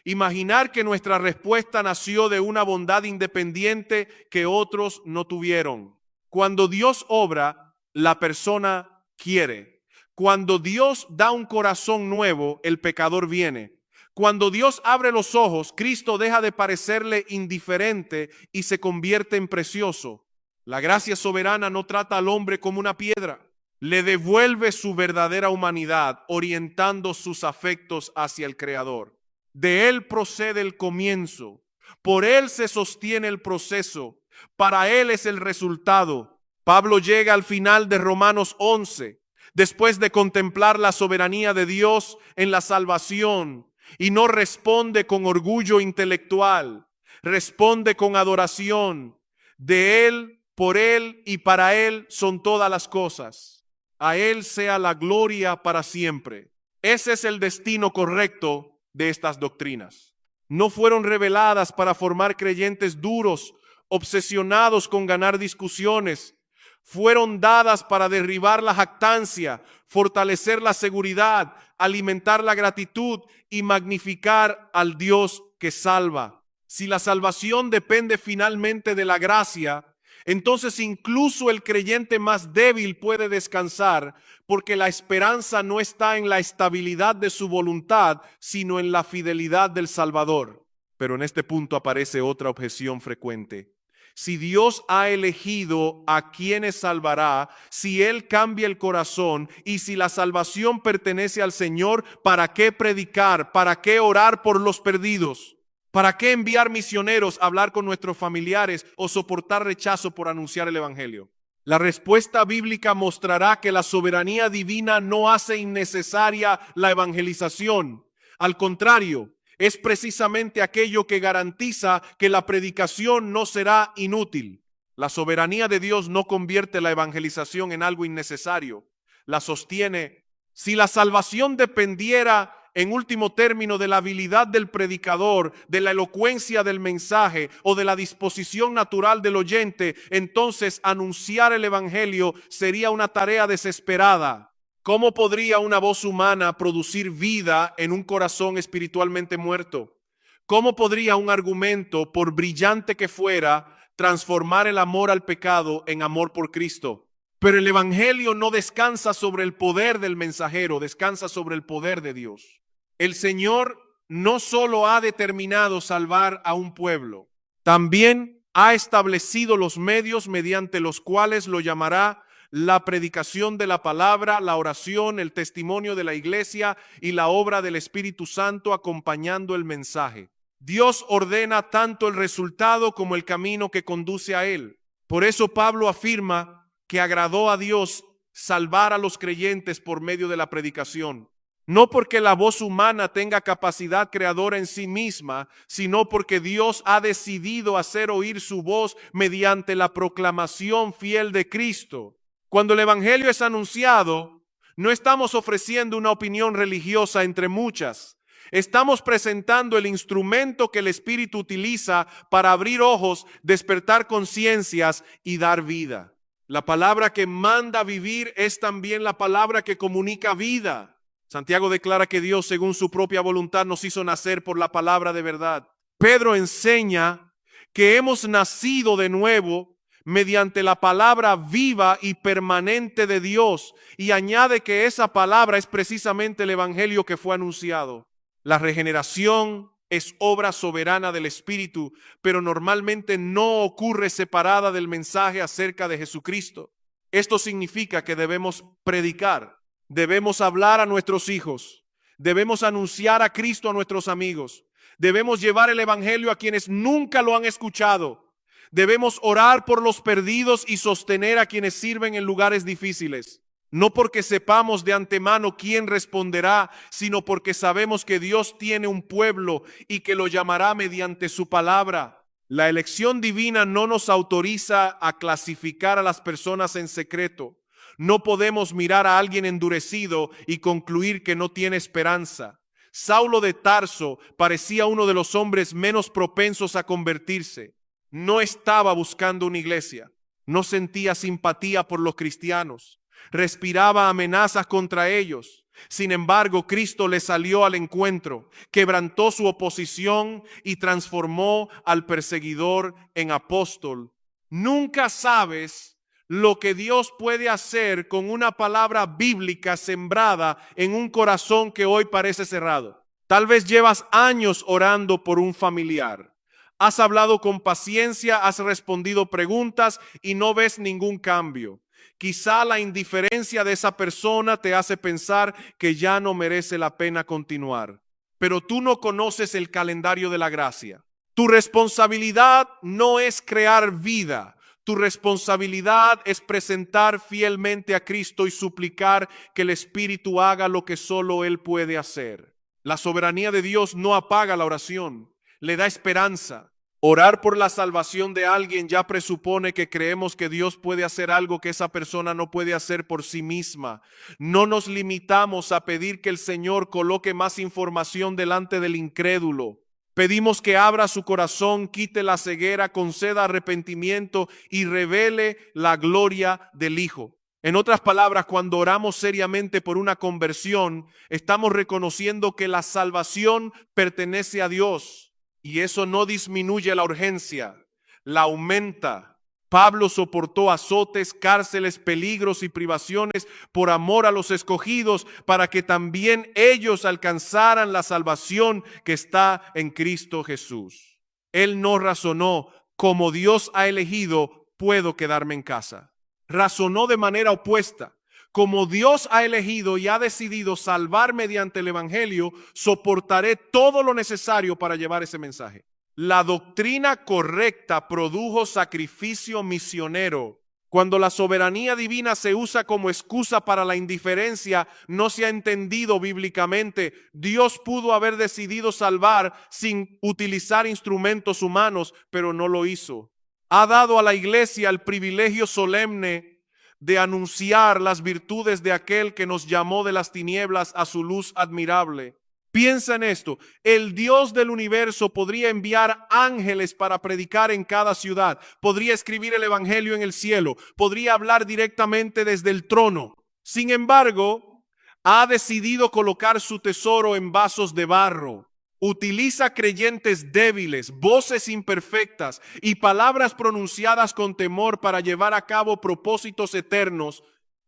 A: imaginar que nuestra respuesta nació de una bondad independiente que otros no tuvieron. Cuando Dios obra, la persona quiere. Cuando Dios da un corazón nuevo, el pecador viene. Cuando Dios abre los ojos, Cristo deja de parecerle indiferente y se convierte en precioso. La gracia soberana no trata al hombre como una piedra. Le devuelve su verdadera humanidad, orientando sus afectos hacia el Creador. De Él procede el comienzo. Por Él se sostiene el proceso. Para Él es el resultado. Pablo llega al final de Romanos 11, después de contemplar la soberanía de Dios en la salvación. Y no responde con orgullo intelectual, responde con adoración. De Él, por Él y para Él son todas las cosas. A Él sea la gloria para siempre. Ese es el destino correcto de estas doctrinas. No fueron reveladas para formar creyentes duros, obsesionados con ganar discusiones. Fueron dadas para derribar la jactancia, fortalecer la seguridad, alimentar la gratitud y magnificar al Dios que salva. Si la salvación depende finalmente de la gracia, entonces incluso el creyente más débil puede descansar, porque la esperanza no está en la estabilidad de su voluntad, sino en la fidelidad del Salvador. Pero en este punto aparece otra objeción frecuente. Si Dios ha elegido a quienes salvará, si Él cambia el corazón y si la salvación pertenece al Señor, ¿para qué predicar? ¿Para qué orar por los perdidos? ¿Para qué enviar misioneros a hablar con nuestros familiares o soportar rechazo por anunciar el Evangelio? La respuesta bíblica mostrará que la soberanía divina no hace innecesaria la evangelización. Al contrario, es precisamente aquello que garantiza que la predicación no será inútil. La soberanía de Dios no convierte la evangelización en algo innecesario, la sostiene. Si la salvación dependiera en último término de la habilidad del predicador, de la elocuencia del mensaje o de la disposición natural del oyente, entonces anunciar el evangelio sería una tarea desesperada. ¿Cómo podría una voz humana producir vida en un corazón espiritualmente muerto? ¿Cómo podría un argumento, por brillante que fuera, transformar el amor al pecado en amor por Cristo? Pero el evangelio no descansa sobre el poder del mensajero, descansa sobre el poder de Dios. El Señor no solo ha determinado salvar a un pueblo, también ha establecido los medios mediante los cuales lo llamará: la predicación de la palabra, la oración, el testimonio de la iglesia y la obra del Espíritu Santo acompañando el mensaje. Dios ordena tanto el resultado como el camino que conduce a él. Por eso Pablo afirma que agradó a Dios salvar a los creyentes por medio de la predicación. No porque la voz humana tenga capacidad creadora en sí misma, sino porque Dios ha decidido hacer oír su voz mediante la proclamación fiel de Cristo. Cuando el evangelio es anunciado, no estamos ofreciendo una opinión religiosa entre muchas. Estamos presentando el instrumento que el Espíritu utiliza para abrir ojos, despertar conciencias y dar vida. La palabra que manda vivir es también la palabra que comunica vida. Santiago declara que Dios, según su propia voluntad, nos hizo nacer por la palabra de verdad. Pedro enseña que hemos nacido de nuevo mediante la palabra viva y permanente de Dios, y añade que esa palabra es precisamente el evangelio que fue anunciado. La regeneración es obra soberana del Espíritu, pero normalmente no ocurre separada del mensaje acerca de Jesucristo. Esto significa que debemos predicar, debemos hablar a nuestros hijos, debemos anunciar a Cristo a nuestros amigos, debemos llevar el evangelio a quienes nunca lo han escuchado, debemos orar por los perdidos y sostener a quienes sirven en lugares difíciles. No porque sepamos de antemano quién responderá, sino porque sabemos que Dios tiene un pueblo y que lo llamará mediante su palabra. La elección divina no nos autoriza a clasificar a las personas en secreto. No podemos mirar a alguien endurecido y concluir que no tiene esperanza. Saulo de Tarso parecía uno de los hombres menos propensos a convertirse. No estaba buscando una iglesia. No sentía simpatía por los cristianos. Respiraba amenazas contra ellos. Sin embargo, Cristo le salió al encuentro, quebrantó su oposición y transformó al perseguidor en apóstol. Nunca sabes lo que Dios puede hacer con una palabra bíblica sembrada en un corazón que hoy parece cerrado. Tal vez llevas años orando por un familiar. Has hablado con paciencia, has respondido preguntas y no ves ningún cambio. Quizá la indiferencia de esa persona te hace pensar que ya no merece la pena continuar. Pero tú no conoces el calendario de la gracia. Tu responsabilidad no es crear vida. Tu responsabilidad es presentar fielmente a Cristo y suplicar que el Espíritu haga lo que solo Él puede hacer. La soberanía de Dios no apaga la oración, le da esperanza. Orar por la salvación de alguien ya presupone que creemos que Dios puede hacer algo que esa persona no puede hacer por sí misma. No nos limitamos a pedir que el Señor coloque más información delante del incrédulo. Pedimos que abra su corazón, quite la ceguera, conceda arrepentimiento y revele la gloria del Hijo. En otras palabras, cuando oramos seriamente por una conversión, estamos reconociendo que la salvación pertenece a Dios. Y eso no disminuye la urgencia, la aumenta. Pablo soportó azotes, cárceles, peligros y privaciones por amor a los escogidos para que también ellos alcanzaran la salvación que está en Cristo Jesús. Él no razonó, como Dios ha elegido, puedo quedarme en casa. Razonó de manera opuesta. Como Dios ha elegido y ha decidido salvar mediante el evangelio, soportaré todo lo necesario para llevar ese mensaje. La doctrina correcta produjo sacrificio misionero. Cuando la soberanía divina se usa como excusa para la indiferencia, no se ha entendido bíblicamente. Dios pudo haber decidido salvar sin utilizar instrumentos humanos, pero no lo hizo. Ha dado a la iglesia el privilegio solemne de anunciar las virtudes de aquel que nos llamó de las tinieblas a su luz admirable. Piensa en esto, el Dios del universo podría enviar ángeles para predicar en cada ciudad, podría escribir el evangelio en el cielo, podría hablar directamente desde el trono. Sin embargo, ha decidido colocar su tesoro en vasos de barro. Utiliza creyentes débiles, voces imperfectas y palabras pronunciadas con temor para llevar a cabo propósitos eternos.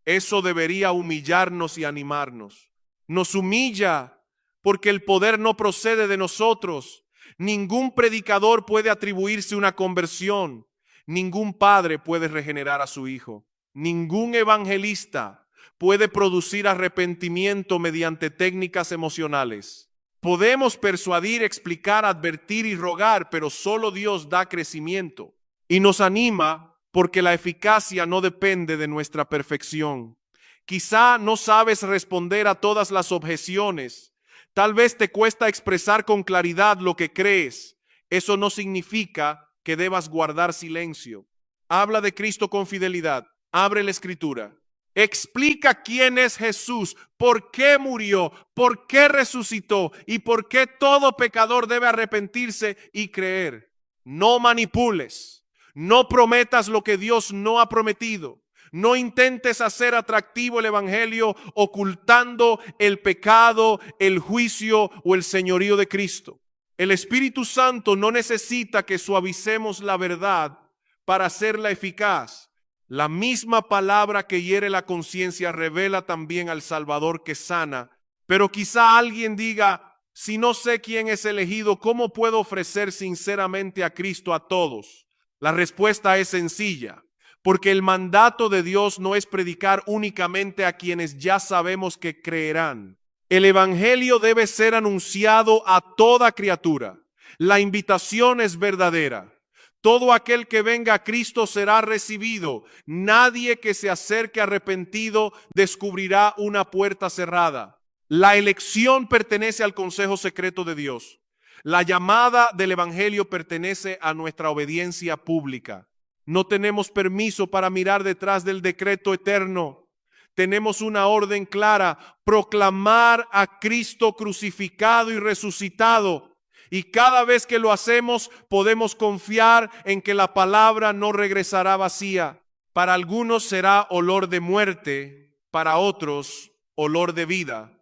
A: Eso debería humillarnos y animarnos. Nos humilla porque el poder no procede de nosotros. Ningún predicador puede atribuirse una conversión. Ningún padre puede regenerar a su hijo. Ningún evangelista puede producir arrepentimiento mediante técnicas emocionales. Podemos persuadir, explicar, advertir y rogar, pero solo Dios da crecimiento. Y nos anima porque la eficacia no depende de nuestra perfección. Quizá no sabes responder a todas las objeciones. Tal vez te cuesta expresar con claridad lo que crees. Eso no significa que debas guardar silencio. Habla de Cristo con fidelidad. Abre la Escritura. Explica quién es Jesús, por qué murió, por qué resucitó y por qué todo pecador debe arrepentirse y creer. No manipules, no prometas lo que Dios no ha prometido. No intentes hacer atractivo el evangelio ocultando el pecado, el juicio o el señorío de Cristo. El Espíritu Santo no necesita que suavicemos la verdad para hacerla eficaz. La misma palabra que hiere la conciencia revela también al Salvador que sana. Pero quizá alguien diga, si no sé quién es elegido, ¿cómo puedo ofrecer sinceramente a Cristo a todos? La respuesta es sencilla, porque el mandato de Dios no es predicar únicamente a quienes ya sabemos que creerán. El evangelio debe ser anunciado a toda criatura. La invitación es verdadera. Todo aquel que venga a Cristo será recibido. Nadie que se acerque arrepentido descubrirá una puerta cerrada. La elección pertenece al consejo secreto de Dios. La llamada del evangelio pertenece a nuestra obediencia pública. No tenemos permiso para mirar detrás del decreto eterno. Tenemos una orden clara: proclamar a Cristo crucificado y resucitado. Y cada vez que lo hacemos, podemos confiar en que la palabra no regresará vacía. Para algunos será olor de muerte, para otros olor de vida,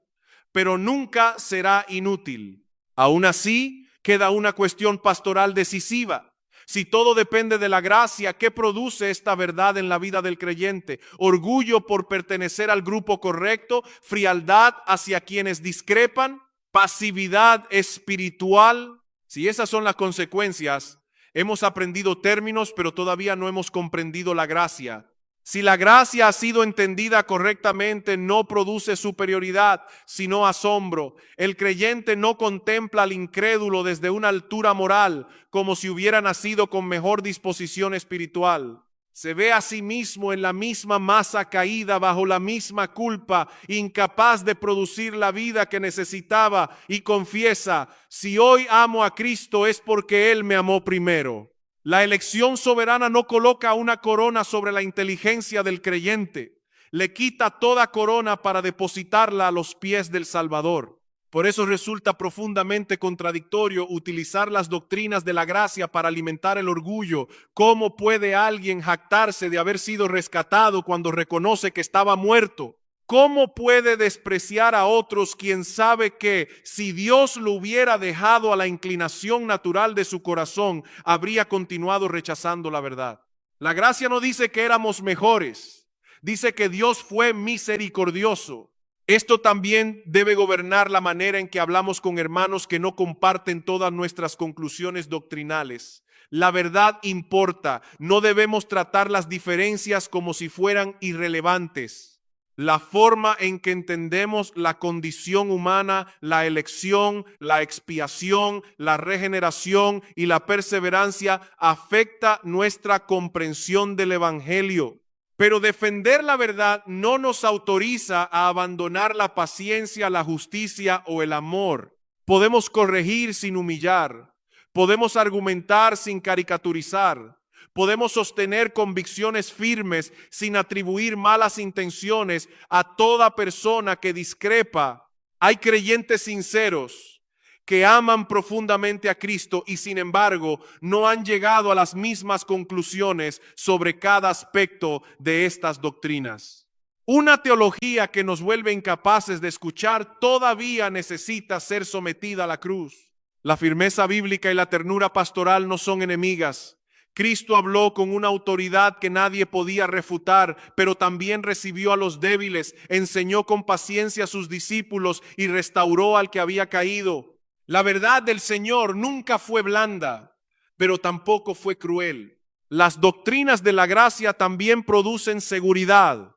A: pero nunca será inútil. Aún así, queda una cuestión pastoral decisiva. Si todo depende de la gracia, ¿qué produce esta verdad en la vida del creyente? ¿Orgullo por pertenecer al grupo correcto? ¿Frialdad hacia quienes discrepan? ¿Pasividad espiritual? Si esas son las consecuencias, hemos aprendido términos, pero todavía no hemos comprendido la gracia. Si la gracia ha sido entendida correctamente, no produce superioridad, sino asombro. El creyente no contempla al incrédulo desde una altura moral, como si hubiera nacido con mejor disposición espiritual. Se ve a sí mismo en la misma masa caída, bajo la misma culpa, incapaz de producir la vida que necesitaba, y confiesa: si hoy amo a Cristo es porque Él me amó primero. La elección soberana no coloca una corona sobre la inteligencia del creyente. Le quita toda corona para depositarla a los pies del Salvador. Por eso resulta profundamente contradictorio utilizar las doctrinas de la gracia para alimentar el orgullo. ¿Cómo puede alguien jactarse de haber sido rescatado cuando reconoce que estaba muerto? ¿Cómo puede despreciar a otros quien sabe que si Dios lo hubiera dejado a la inclinación natural de su corazón, habría continuado rechazando la verdad? La gracia no dice que éramos mejores, dice que Dios fue misericordioso. Esto también debe gobernar la manera en que hablamos con hermanos que no comparten todas nuestras conclusiones doctrinales. La verdad importa. No debemos tratar las diferencias como si fueran irrelevantes. La forma en que entendemos la condición humana, la elección, la expiación, la regeneración y la perseverancia afecta nuestra comprensión del evangelio. Pero defender la verdad no nos autoriza a abandonar la paciencia, la justicia o el amor. Podemos corregir sin humillar. Podemos argumentar sin caricaturizar. Podemos sostener convicciones firmes sin atribuir malas intenciones a toda persona que discrepa. Hay creyentes sinceros que aman profundamente a Cristo y sin embargo no han llegado a las mismas conclusiones sobre cada aspecto de estas doctrinas. Una teología que nos vuelve incapaces de escuchar todavía necesita ser sometida a la cruz. La firmeza bíblica y la ternura pastoral no son enemigas. Cristo habló con una autoridad que nadie podía refutar, pero también recibió a los débiles, enseñó con paciencia a sus discípulos y restauró al que había caído. La verdad del Señor nunca fue blanda, pero tampoco fue cruel. Las doctrinas de la gracia también producen seguridad.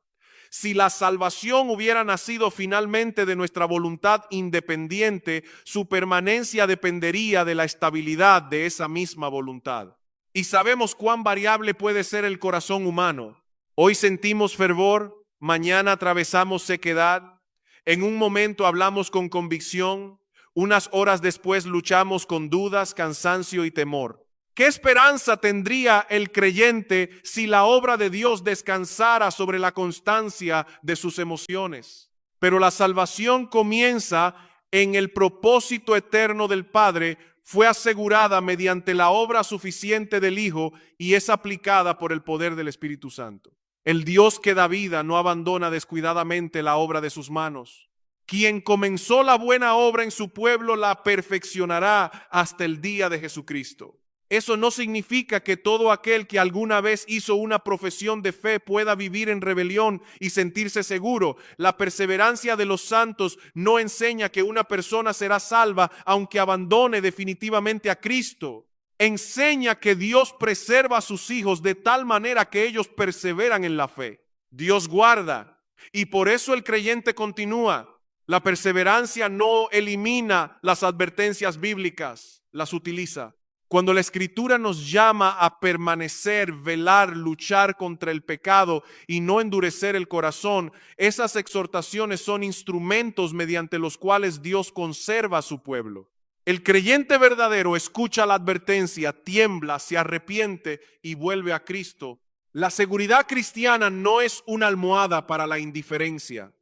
A: Si la salvación hubiera nacido finalmente de nuestra voluntad independiente, su permanencia dependería de la estabilidad de esa misma voluntad. Y sabemos cuán variable puede ser el corazón humano. Hoy sentimos fervor, mañana atravesamos sequedad, en un momento hablamos con convicción, unas horas después luchamos con dudas, cansancio y temor. ¿Qué esperanza tendría el creyente si la obra de Dios descansara sobre la constancia de sus emociones? Pero la salvación comienza en el propósito eterno del Padre, fue asegurada mediante la obra suficiente del Hijo y es aplicada por el poder del Espíritu Santo. El Dios que da vida no abandona descuidadamente la obra de sus manos. Quien comenzó la buena obra en su pueblo la perfeccionará hasta el día de Jesucristo. Eso no significa que todo aquel que alguna vez hizo una profesión de fe pueda vivir en rebelión y sentirse seguro. La perseverancia de los santos no enseña que una persona será salva aunque abandone definitivamente a Cristo. Enseña que Dios preserva a sus hijos de tal manera que ellos perseveran en la fe. Dios guarda y por eso el creyente continúa. La perseverancia no elimina las advertencias bíblicas, las utiliza. Cuando la Escritura nos llama a permanecer, velar, luchar contra el pecado y no endurecer el corazón, esas exhortaciones son instrumentos mediante los cuales Dios conserva a su pueblo. El creyente verdadero escucha la advertencia, tiembla, se arrepiente y vuelve a Cristo. La seguridad cristiana no es una almohada para la indiferencia,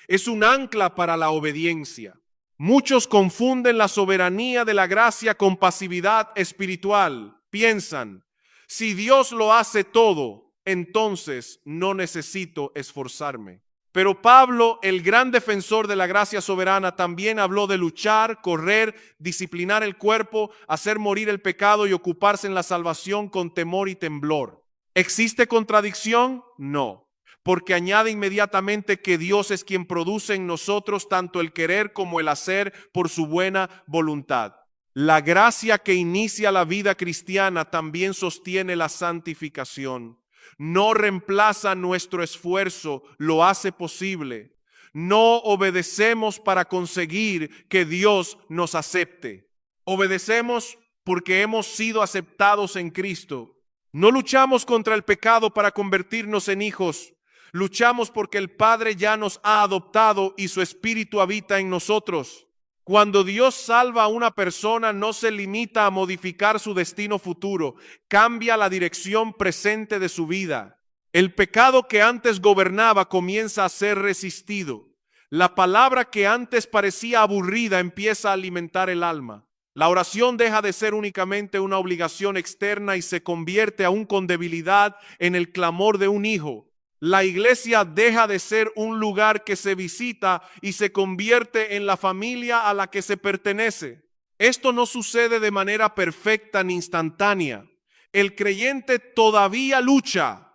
A: es un ancla para la obediencia. Muchos confunden la soberanía de la gracia con pasividad espiritual. Piensan, si Dios lo hace todo, entonces no necesito esforzarme. Pero Pablo, el gran defensor de la gracia soberana, también habló de luchar, correr, disciplinar el cuerpo, hacer morir el pecado y ocuparse en la salvación con temor y temblor. ¿Existe contradicción? No. Porque añade inmediatamente que Dios es quien produce en nosotros tanto el querer como el hacer por su buena voluntad. La gracia que inicia la vida cristiana también sostiene la santificación. No reemplaza nuestro esfuerzo, lo hace posible. No obedecemos para conseguir que Dios nos acepte. Obedecemos porque hemos sido aceptados en Cristo. No luchamos contra el pecado para convertirnos en hijos. Luchamos porque el Padre ya nos ha adoptado y su Espíritu habita en nosotros. Cuando Dios salva a una persona, no se limita a modificar su destino futuro, cambia la dirección presente de su vida. El pecado que antes gobernaba comienza a ser resistido. La palabra que antes parecía aburrida empieza a alimentar el alma. La oración deja de ser únicamente una obligación externa y se convierte aún con debilidad en el clamor de un hijo. La iglesia deja de ser un lugar que se visita y se convierte en la familia a la que se pertenece. Esto no sucede de manera perfecta ni instantánea. El creyente todavía lucha.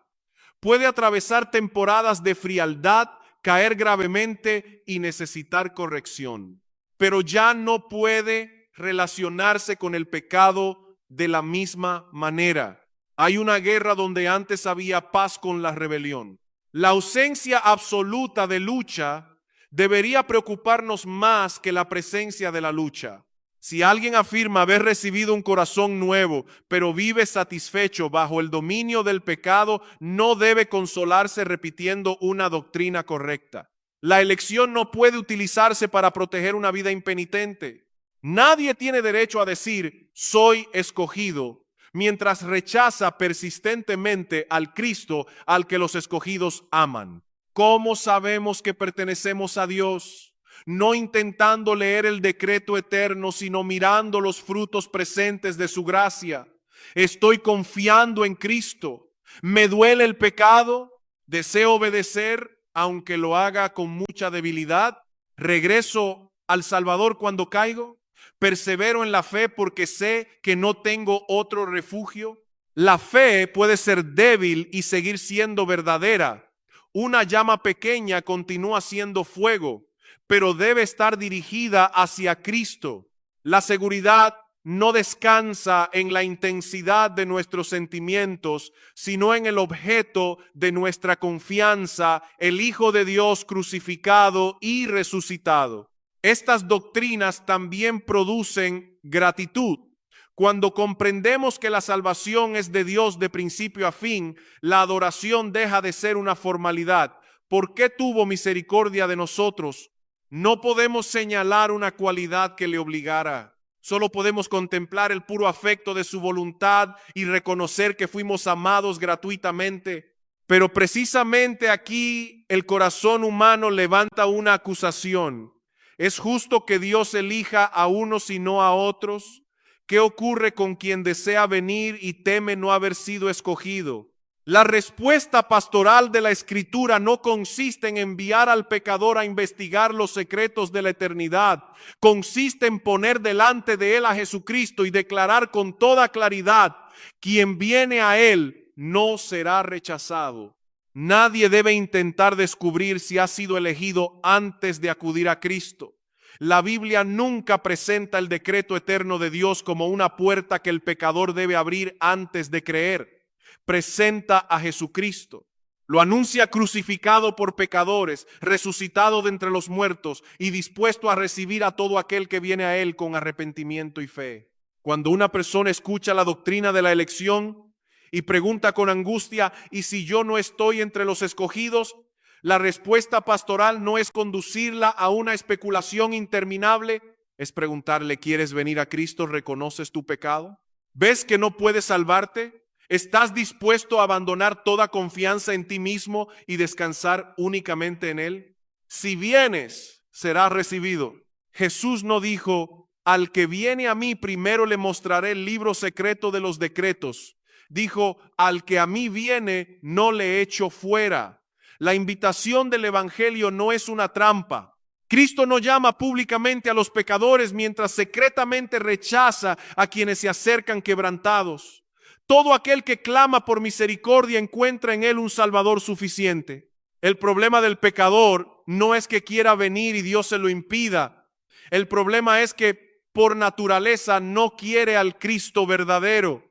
A: Puede atravesar temporadas de frialdad, caer gravemente y necesitar corrección. Pero ya no puede relacionarse con el pecado de la misma manera. Hay una guerra donde antes había paz con la rebelión. La ausencia absoluta de lucha debería preocuparnos más que la presencia de la lucha. Si alguien afirma haber recibido un corazón nuevo, pero vive satisfecho bajo el dominio del pecado, no debe consolarse repitiendo una doctrina correcta. La elección no puede utilizarse para proteger una vida impenitente. Nadie tiene derecho a decir, soy escogido, mientras rechaza persistentemente al Cristo al que los escogidos aman. ¿Cómo sabemos que pertenecemos a Dios? No intentando leer el decreto eterno, sino mirando los frutos presentes de su gracia. Estoy confiando en Cristo. Me duele el pecado. Deseo obedecer, aunque lo haga con mucha debilidad. Regreso al Salvador cuando caigo. Persevero en la fe porque sé que no tengo otro refugio. La fe puede ser débil y seguir siendo verdadera. Una llama pequeña continúa siendo fuego, pero debe estar dirigida hacia Cristo. La seguridad, no descansa en la intensidad de nuestros sentimientos, sino en el objeto de nuestra confianza, el Hijo de Dios crucificado y resucitado. Estas doctrinas también producen gratitud. Cuando comprendemos que la salvación es de Dios de principio a fin, la adoración deja de ser una formalidad. ¿Por qué tuvo misericordia de nosotros? No podemos señalar una cualidad que le obligara. Solo podemos contemplar el puro afecto de su voluntad y reconocer que fuimos amados gratuitamente. Pero precisamente aquí el corazón humano levanta una acusación. ¿Es justo que Dios elija a unos y no a otros? ¿Qué ocurre con quien desea venir y teme no haber sido escogido? La respuesta pastoral de la Escritura no consiste en enviar al pecador a investigar los secretos de la eternidad. Consiste en poner delante de él a Jesucristo y declarar con toda claridad: quien viene a él no será rechazado. Nadie debe intentar descubrir si ha sido elegido antes de acudir a Cristo. La Biblia nunca presenta el decreto eterno de Dios como una puerta que el pecador debe abrir antes de creer. Presenta a Jesucristo, lo anuncia crucificado por pecadores, resucitado de entre los muertos y dispuesto a recibir a todo aquel que viene a él con arrepentimiento y fe. Cuando una persona escucha la doctrina de la elección y pregunta con angustia: ¿y si yo no estoy entre los escogidos? La respuesta pastoral no es conducirla a una especulación interminable, es preguntarle: ¿quieres venir a Cristo? ¿Reconoces tu pecado? ¿Ves que no puedes salvarte? ¿Estás dispuesto a abandonar toda confianza en ti mismo y descansar únicamente en Él? Si vienes, serás recibido. Jesús no dijo: al que viene a mí primero le mostraré el libro secreto de los decretos. Dijo: al que a mí viene no le echo fuera. La invitación del Evangelio no es una trampa. Cristo no llama públicamente a los pecadores mientras secretamente rechaza a quienes se acercan quebrantados. Todo aquel que clama por misericordia encuentra en él un Salvador suficiente. El problema del pecador no es que quiera venir y Dios se lo impida. El problema es que por naturaleza no quiere al Cristo verdadero.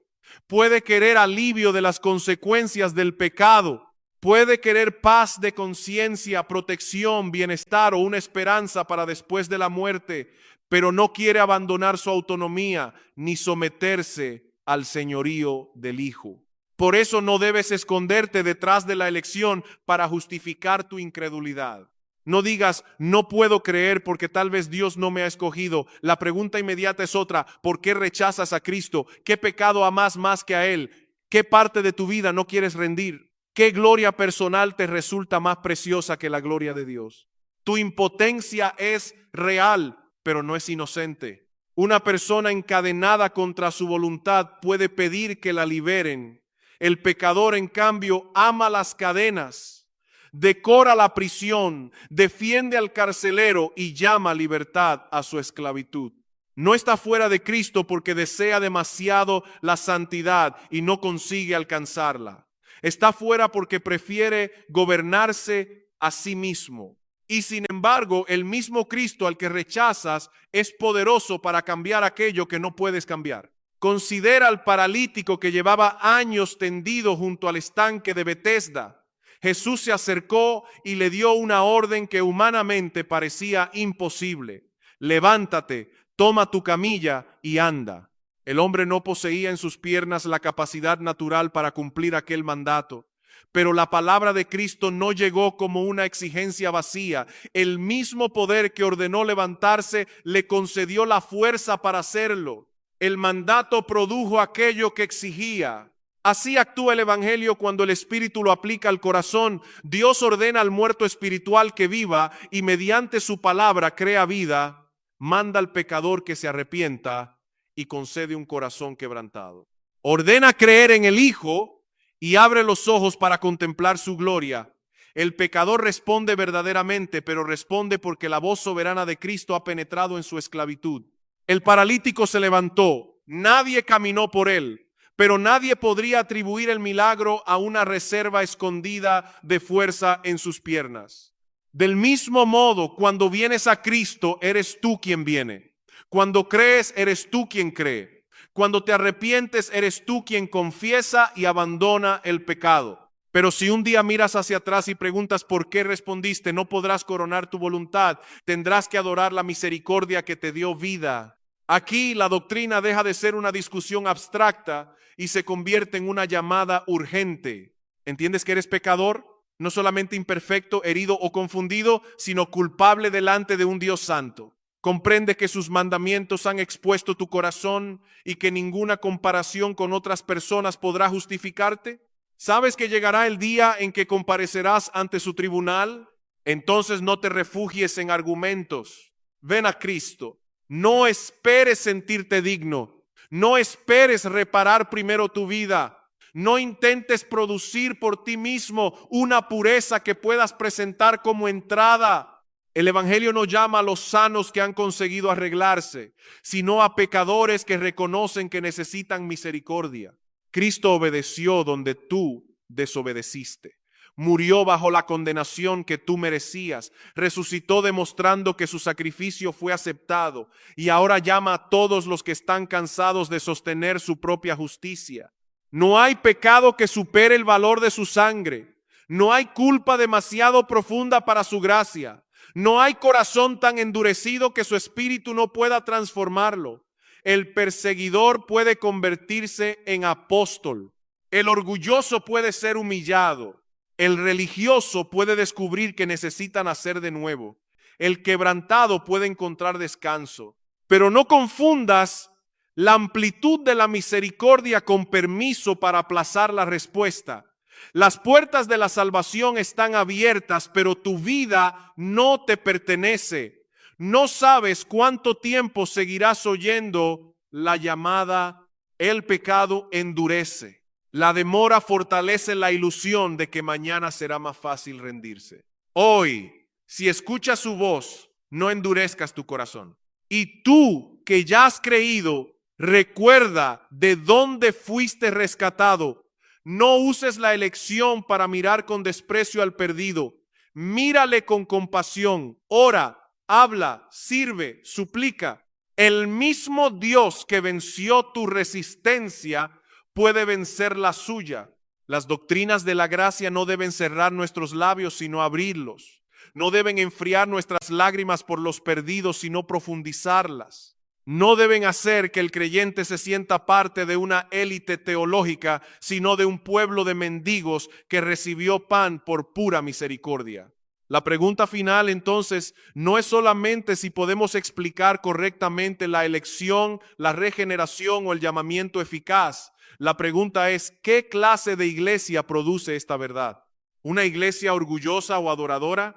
A: Puede querer alivio de las consecuencias del pecado. Puede querer paz de conciencia, protección, bienestar o una esperanza para después de la muerte, pero no quiere abandonar su autonomía ni someterse al señorío del Hijo. Por eso no debes esconderte detrás de la elección para justificar tu incredulidad. No digas: no puedo creer porque tal vez Dios no me ha escogido. La pregunta inmediata es otra: ¿por qué rechazas a Cristo? ¿Qué pecado amas más que a Él? ¿Qué parte de tu vida no quieres rendir? ¿Qué gloria personal te resulta más preciosa que la gloria de Dios? Tu impotencia es real, pero no es inocente. Una persona encadenada contra su voluntad puede pedir que la liberen. El pecador, en cambio, ama las cadenas, decora la prisión, defiende al carcelero y llama libertad a su esclavitud. No está fuera de Cristo porque desea demasiado la santidad y no consigue alcanzarla. Está fuera porque prefiere gobernarse a sí mismo. Y sin embargo, el mismo Cristo al que rechazas es poderoso para cambiar aquello que no puedes cambiar. Considera al paralítico que llevaba años tendido junto al estanque de Betesda. Jesús se acercó y le dio una orden que humanamente parecía imposible: levántate, toma tu camilla y anda. El hombre no poseía en sus piernas la capacidad natural para cumplir aquel mandato. Pero la palabra de Cristo no llegó como una exigencia vacía. El mismo poder que ordenó levantarse le concedió la fuerza para hacerlo. El mandato produjo aquello que exigía. Así actúa el Evangelio cuando el Espíritu lo aplica al corazón. Dios ordena al muerto espiritual que viva y mediante su palabra crea vida. Manda al pecador que se arrepienta y concede un corazón quebrantado. Ordena creer en el Hijo y abre los ojos para contemplar su gloria. El pecador responde verdaderamente, pero responde porque la voz soberana de Cristo ha penetrado en su esclavitud. El paralítico se levantó, nadie caminó por él, pero nadie podría atribuir el milagro a una reserva escondida de fuerza en sus piernas. Del mismo modo, cuando vienes a Cristo, eres tú quien viene. Cuando crees, eres tú quien cree. Cuando te arrepientes, eres tú quien confiesa y abandona el pecado. Pero si un día miras hacia atrás y preguntas por qué respondiste, no podrás coronar tu voluntad. Tendrás que adorar la misericordia que te dio vida. Aquí la doctrina deja de ser una discusión abstracta y se convierte en una llamada urgente. ¿Entiendes que eres pecador? No solamente imperfecto, herido o confundido, sino culpable delante de un Dios santo. Comprende que sus mandamientos han expuesto tu corazón y que ninguna comparación con otras personas podrá justificarte. ¿Sabes que llegará el día en que comparecerás ante su tribunal? Entonces no te refugies en argumentos. Ven a Cristo. No esperes sentirte digno. No esperes reparar primero tu vida. No intentes producir por ti mismo una pureza que puedas presentar como entrada. El Evangelio no llama a los sanos que han conseguido arreglarse, sino a pecadores que reconocen que necesitan misericordia. Cristo obedeció donde tú desobedeciste. Murió bajo la condenación que tú merecías. Resucitó demostrando que su sacrificio fue aceptado. Y ahora llama a todos los que están cansados de sostener su propia justicia. No hay pecado que supere el valor de su sangre. No hay culpa demasiado profunda para su gracia. No hay corazón tan endurecido que su espíritu no pueda transformarlo. El perseguidor puede convertirse en apóstol. El orgulloso puede ser humillado. El religioso puede descubrir que necesita nacer de nuevo. El quebrantado puede encontrar descanso. Pero no confundas la amplitud de la misericordia con permiso para aplazar la respuesta. Las puertas de la salvación están abiertas, pero tu vida no te pertenece. No sabes cuánto tiempo seguirás oyendo la llamada, el pecado endurece. La demora fortalece la ilusión de que mañana será más fácil rendirse. Hoy, si escuchas su voz, no endurezcas tu corazón. Y tú, que ya has creído, recuerda de dónde fuiste rescatado. No uses la elección para mirar con desprecio al perdido. Mírale con compasión. Ora, habla, sirve, suplica. El mismo Dios que venció tu resistencia puede vencer la suya. Las doctrinas de la gracia no deben cerrar nuestros labios, sino abrirlos. No deben enfriar nuestras lágrimas por los perdidos, sino profundizarlas. No deben hacer que el creyente se sienta parte de una élite teológica, sino de un pueblo de mendigos que recibió pan por pura misericordia. La pregunta final, entonces, no es solamente si podemos explicar correctamente la elección, la regeneración o el llamamiento eficaz. La pregunta es, ¿qué clase de iglesia produce esta verdad? ¿Una iglesia orgullosa o adoradora?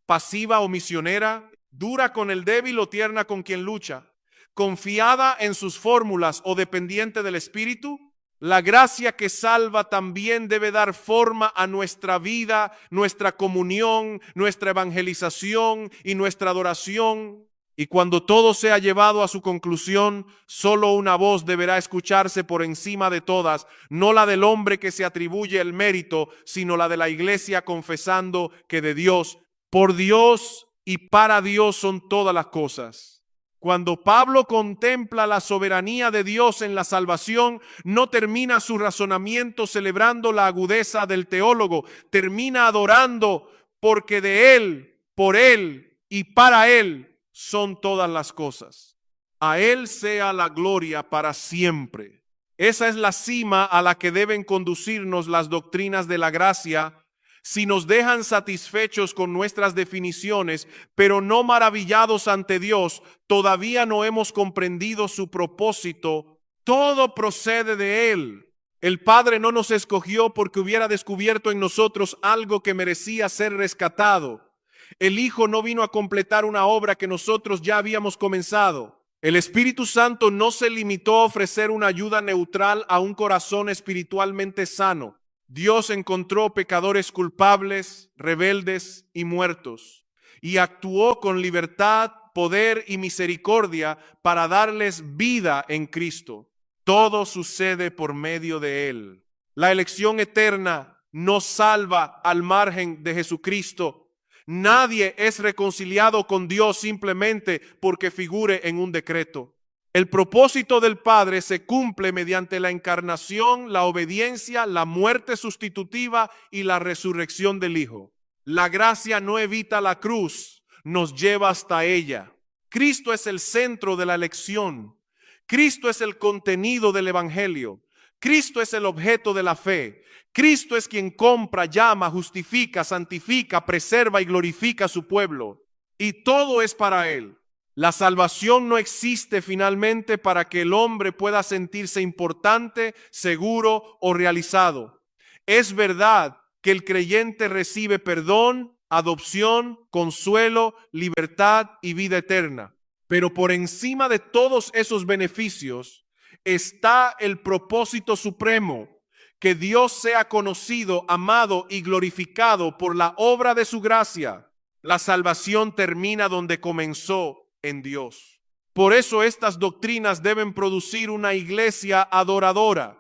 A: ¿Pasiva o misionera? ¿Dura con el débil o tierna con quien lucha? ¿Confiada en sus fórmulas o dependiente del Espíritu? La gracia que salva también debe dar forma a nuestra vida, nuestra comunión, nuestra evangelización y nuestra adoración. Y cuando todo sea llevado a su conclusión, solo una voz deberá escucharse por encima de todas, no la del hombre que se atribuye el mérito, sino la de la iglesia confesando que de Dios, por Dios y para Dios son todas las cosas. Cuando Pablo contempla la soberanía de Dios en la salvación, no termina su razonamiento celebrando la agudeza del teólogo, termina adorando porque de Él, por Él y para Él son todas las cosas. A Él sea la gloria para siempre. Esa es la cima a la que deben conducirnos las doctrinas de la gracia. Si nos dejan satisfechos con nuestras definiciones, pero no maravillados ante Dios, todavía no hemos comprendido su propósito. Todo procede de Él. El Padre no nos escogió porque hubiera descubierto en nosotros algo que merecía ser rescatado. El Hijo no vino a completar una obra que nosotros ya habíamos comenzado. El Espíritu Santo no se limitó a ofrecer una ayuda neutral a un corazón espiritualmente sano. Dios encontró pecadores culpables, rebeldes y muertos, y actuó con libertad, poder y misericordia para darles vida en Cristo. Todo sucede por medio de Él. La elección eterna nos salva al margen de Jesucristo. Nadie es reconciliado con Dios simplemente porque figure en un decreto. El propósito del Padre se cumple mediante la encarnación, la obediencia, la muerte sustitutiva y la resurrección del Hijo. La gracia no evita la cruz, nos lleva hasta ella. Cristo es el centro de la elección. Cristo es el contenido del Evangelio. Cristo es el objeto de la fe. Cristo es quien compra, llama, justifica, santifica, preserva y glorifica a su pueblo. Y todo es para Él. La salvación no existe finalmente para que el hombre pueda sentirse importante, seguro o realizado. Es verdad que el creyente recibe perdón, adopción, consuelo, libertad y vida eterna. Pero por encima de todos esos beneficios está el propósito supremo, que Dios sea conocido, amado y glorificado por la obra de su gracia. La salvación termina donde comenzó, en Dios. Por eso estas doctrinas deben producir una iglesia adoradora,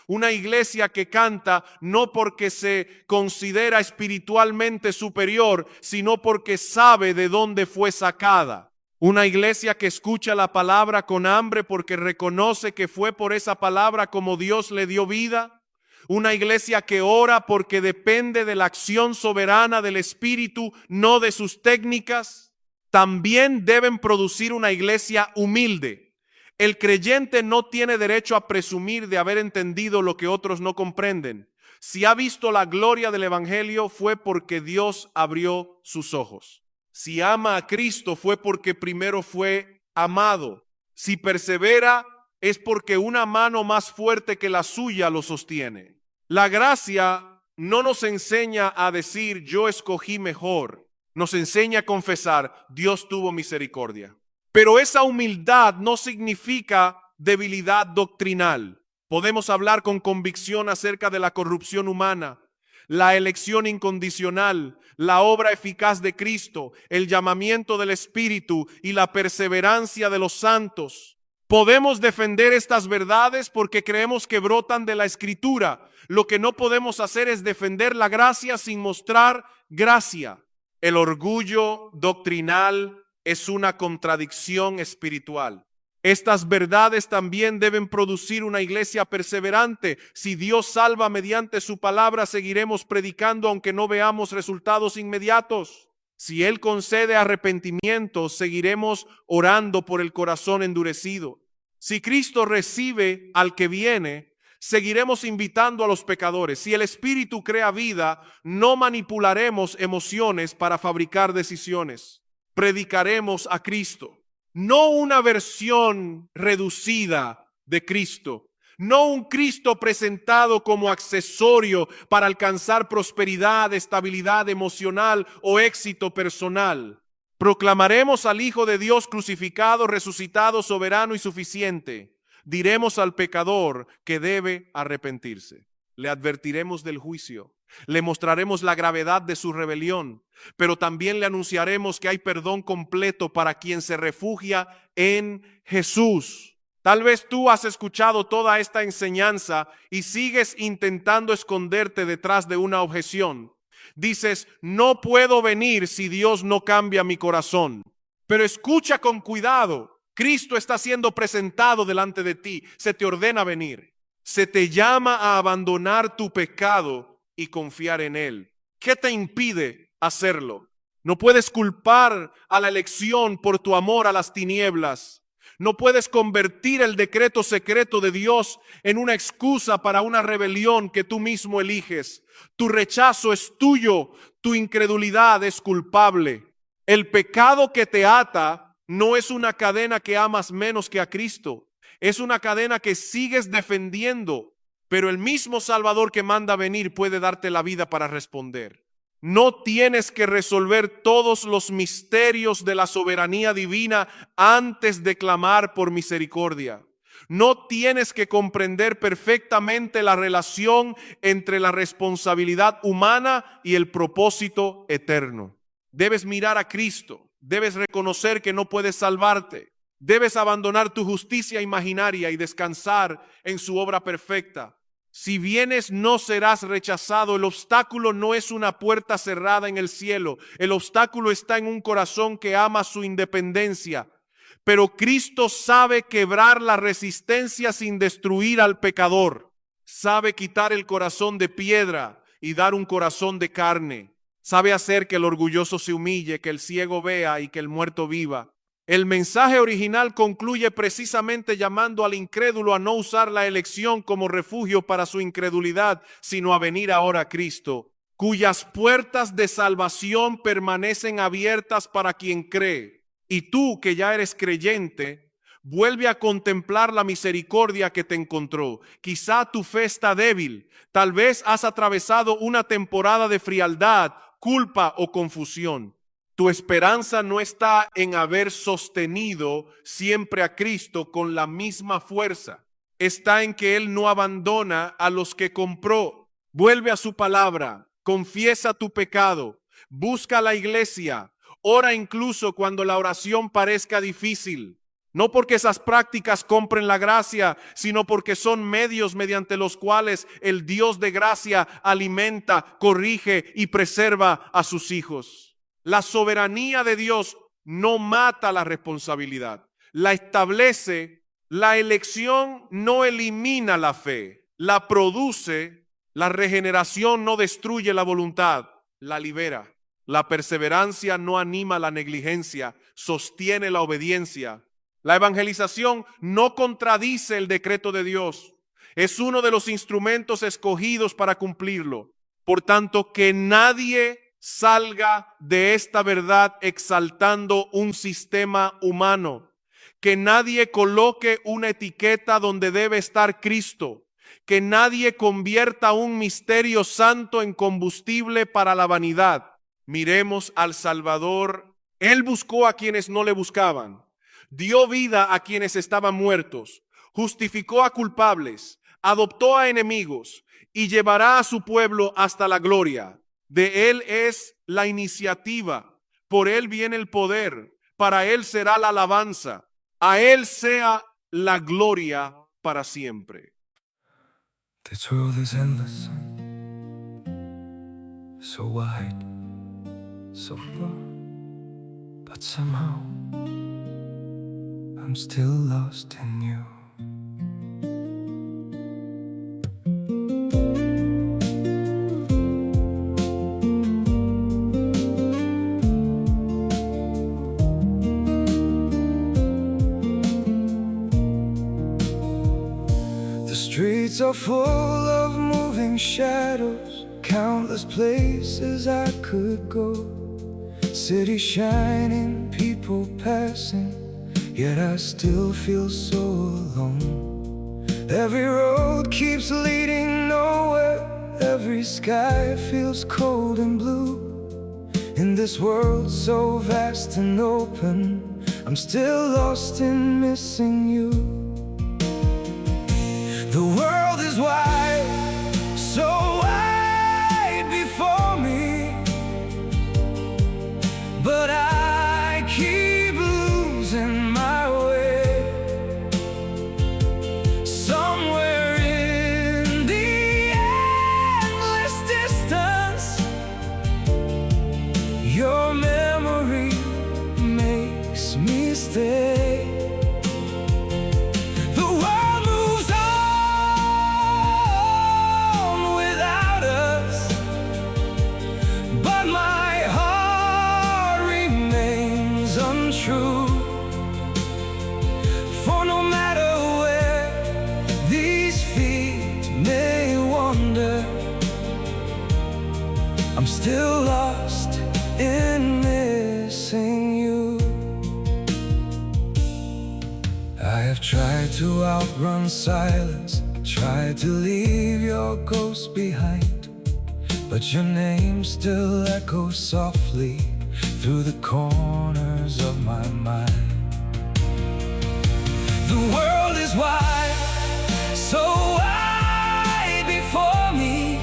A: una iglesia que canta no porque se considera espiritualmente superior, sino porque sabe de dónde fue sacada. Una iglesia que escucha la palabra con hambre porque reconoce que fue por esa palabra como Dios le dio vida. Una iglesia que ora porque depende de la acción soberana del Espíritu, no de sus técnicas. También deben producir una iglesia humilde. El creyente no tiene derecho a presumir de haber entendido lo que otros no comprenden. Si ha visto la gloria del Evangelio, fue porque Dios abrió sus ojos. Si ama a Cristo, fue porque primero fue amado. Si persevera, es porque una mano más fuerte que la suya lo sostiene. La gracia no nos enseña a decir yo escogí mejor. Nos enseña a confesar, Dios tuvo misericordia. Pero esa humildad no significa debilidad doctrinal. Podemos hablar con convicción acerca de la corrupción humana, la elección incondicional, la obra eficaz de Cristo, el llamamiento del Espíritu y la perseverancia de los santos. Podemos defender estas verdades porque creemos que brotan de la Escritura. Lo que no podemos hacer es defender la gracia sin mostrar gracia. El orgullo doctrinal es una contradicción espiritual. Estas verdades también deben producir una iglesia perseverante. Si Dios salva mediante su palabra, seguiremos predicando aunque no veamos resultados inmediatos. Si Él concede arrepentimiento, seguiremos orando por el corazón endurecido. Si Cristo recibe al que viene, seguiremos invitando a los pecadores. Si el Espíritu crea vida, no manipularemos emociones para fabricar decisiones. Predicaremos a Cristo, no una versión reducida de Cristo, no un Cristo presentado como accesorio para alcanzar prosperidad, estabilidad emocional o éxito personal. Proclamaremos al Hijo de Dios crucificado, resucitado, soberano y suficiente. Diremos al pecador que debe arrepentirse. Le advertiremos del juicio. Le mostraremos la gravedad de su rebelión, pero también le anunciaremos que hay perdón completo para quien se refugia en Jesús. Tal vez tú has escuchado toda esta enseñanza y sigues intentando esconderte detrás de una objeción. Dices, no puedo venir si Dios no cambia mi corazón. Pero escucha con cuidado. Cristo está siendo presentado delante de ti. Se te ordena venir. Se te llama a abandonar tu pecado y confiar en Él. ¿Qué te impide hacerlo? No puedes culpar a la elección por tu amor a las tinieblas. No puedes convertir el decreto secreto de Dios en una excusa para una rebelión que tú mismo eliges. Tu rechazo es tuyo, tu incredulidad es culpable. El pecado que te ata no es una cadena que amas menos que a Cristo. Es una cadena que sigues defendiendo, pero el mismo Salvador que manda venir puede darte la vida para responder. No tienes que resolver todos los misterios de la soberanía divina antes de clamar por misericordia. No tienes que comprender perfectamente la relación entre la responsabilidad humana y el propósito eterno. Debes mirar a Cristo. Debes reconocer que no puedes salvarte. Debes abandonar tu justicia imaginaria y descansar en su obra perfecta. Si vienes, no serás rechazado. El obstáculo no es una puerta cerrada en el cielo. El obstáculo está en un corazón que ama su independencia. Pero Cristo sabe quebrar la resistencia sin destruir al pecador. Sabe quitar el corazón de piedra y dar un corazón de carne. Sabe hacer que el orgulloso se humille, que el ciego vea y que el muerto viva. El mensaje original concluye precisamente llamando al incrédulo a no usar la elección como refugio para su incredulidad, sino a venir ahora a Cristo, cuyas puertas de salvación permanecen abiertas para quien cree. Y tú, que ya eres creyente, vuelve a contemplar la misericordia que te encontró. Quizá tu fe está débil, tal vez has atravesado una temporada de frialdad, culpa o confusión. Tu esperanza no está en haber sostenido siempre a Cristo con la misma fuerza. Está en que Él no abandona a los que compró. Vuelve a su palabra, confiesa tu pecado, busca la iglesia, ora incluso cuando la oración parezca difícil. No porque esas prácticas compren la gracia, sino porque son medios mediante los cuales el Dios de gracia alimenta, corrige y preserva a sus hijos. La soberanía de Dios no mata la responsabilidad, la establece. La elección no elimina la fe, la produce. La regeneración no destruye la voluntad, la libera. La perseverancia no anima la negligencia, sostiene la obediencia. La evangelización no contradice el decreto de Dios, es uno de los instrumentos escogidos para cumplirlo. Por tanto, que nadie salga de esta verdad exaltando un sistema humano, que nadie coloque una etiqueta donde debe estar Cristo, que nadie convierta un misterio santo en combustible para la vanidad. Miremos al Salvador. Él buscó a quienes no le buscaban, dio vida a quienes estaban muertos, justificó a culpables, adoptó a enemigos y llevará a su pueblo hasta la gloria. De Él es la iniciativa, por Él viene el poder, para Él será la alabanza, a Él sea la gloria para siempre.
B: This world is endless, so wide, so far, but somehow I'm still lost in you. Streets are full of moving shadows, countless places I could go. Cities shining, people passing, yet I still feel so alone. Every road keeps leading nowhere, every sky feels cold and blue. In this world so vast and open, I'm still lost in missing you. The world is wide, so wide before me, but I keep losing my way. Somewhere in the endless distance, your memory makes me stay. For no matter where these feet may wander, I'm still lost in missing you. I have tried to outrun silence, tried to leave your ghost behind, but your name still echoes softly through the corners of my mind. The world is wide, so wide before me,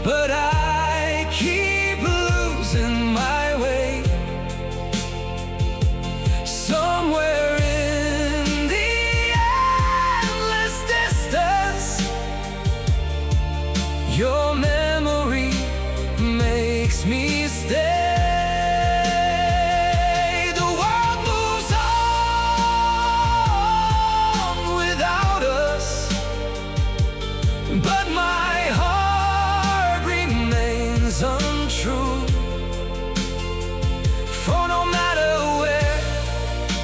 B: but I keep losing my way. Somewhere in the endless distance, makes me stay. The world moves on without us, but my heart remains untrue. For no matter where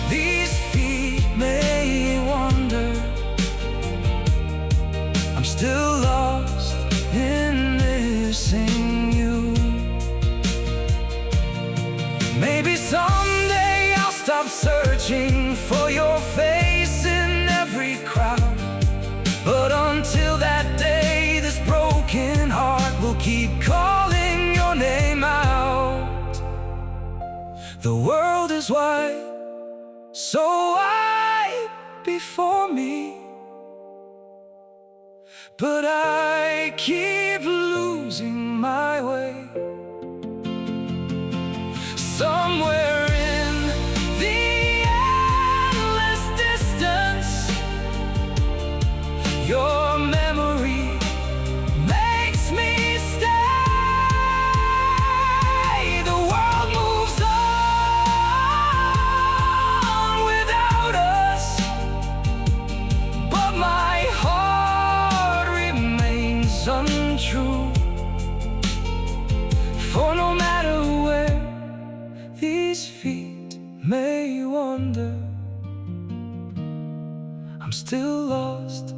B: these feet may wander, I'm still lost in missing you. Maybe someday I'll stop searching for your face in every crowd, but until that day, this broken heart will keep calling your name out. The world is wide, so wide before me, but I keep losing my way. Somewhere in the endless distance, your memory makes me stay. The world moves on without us, but my heart remains untrue. For no matter where these feet may wander, I'm still lost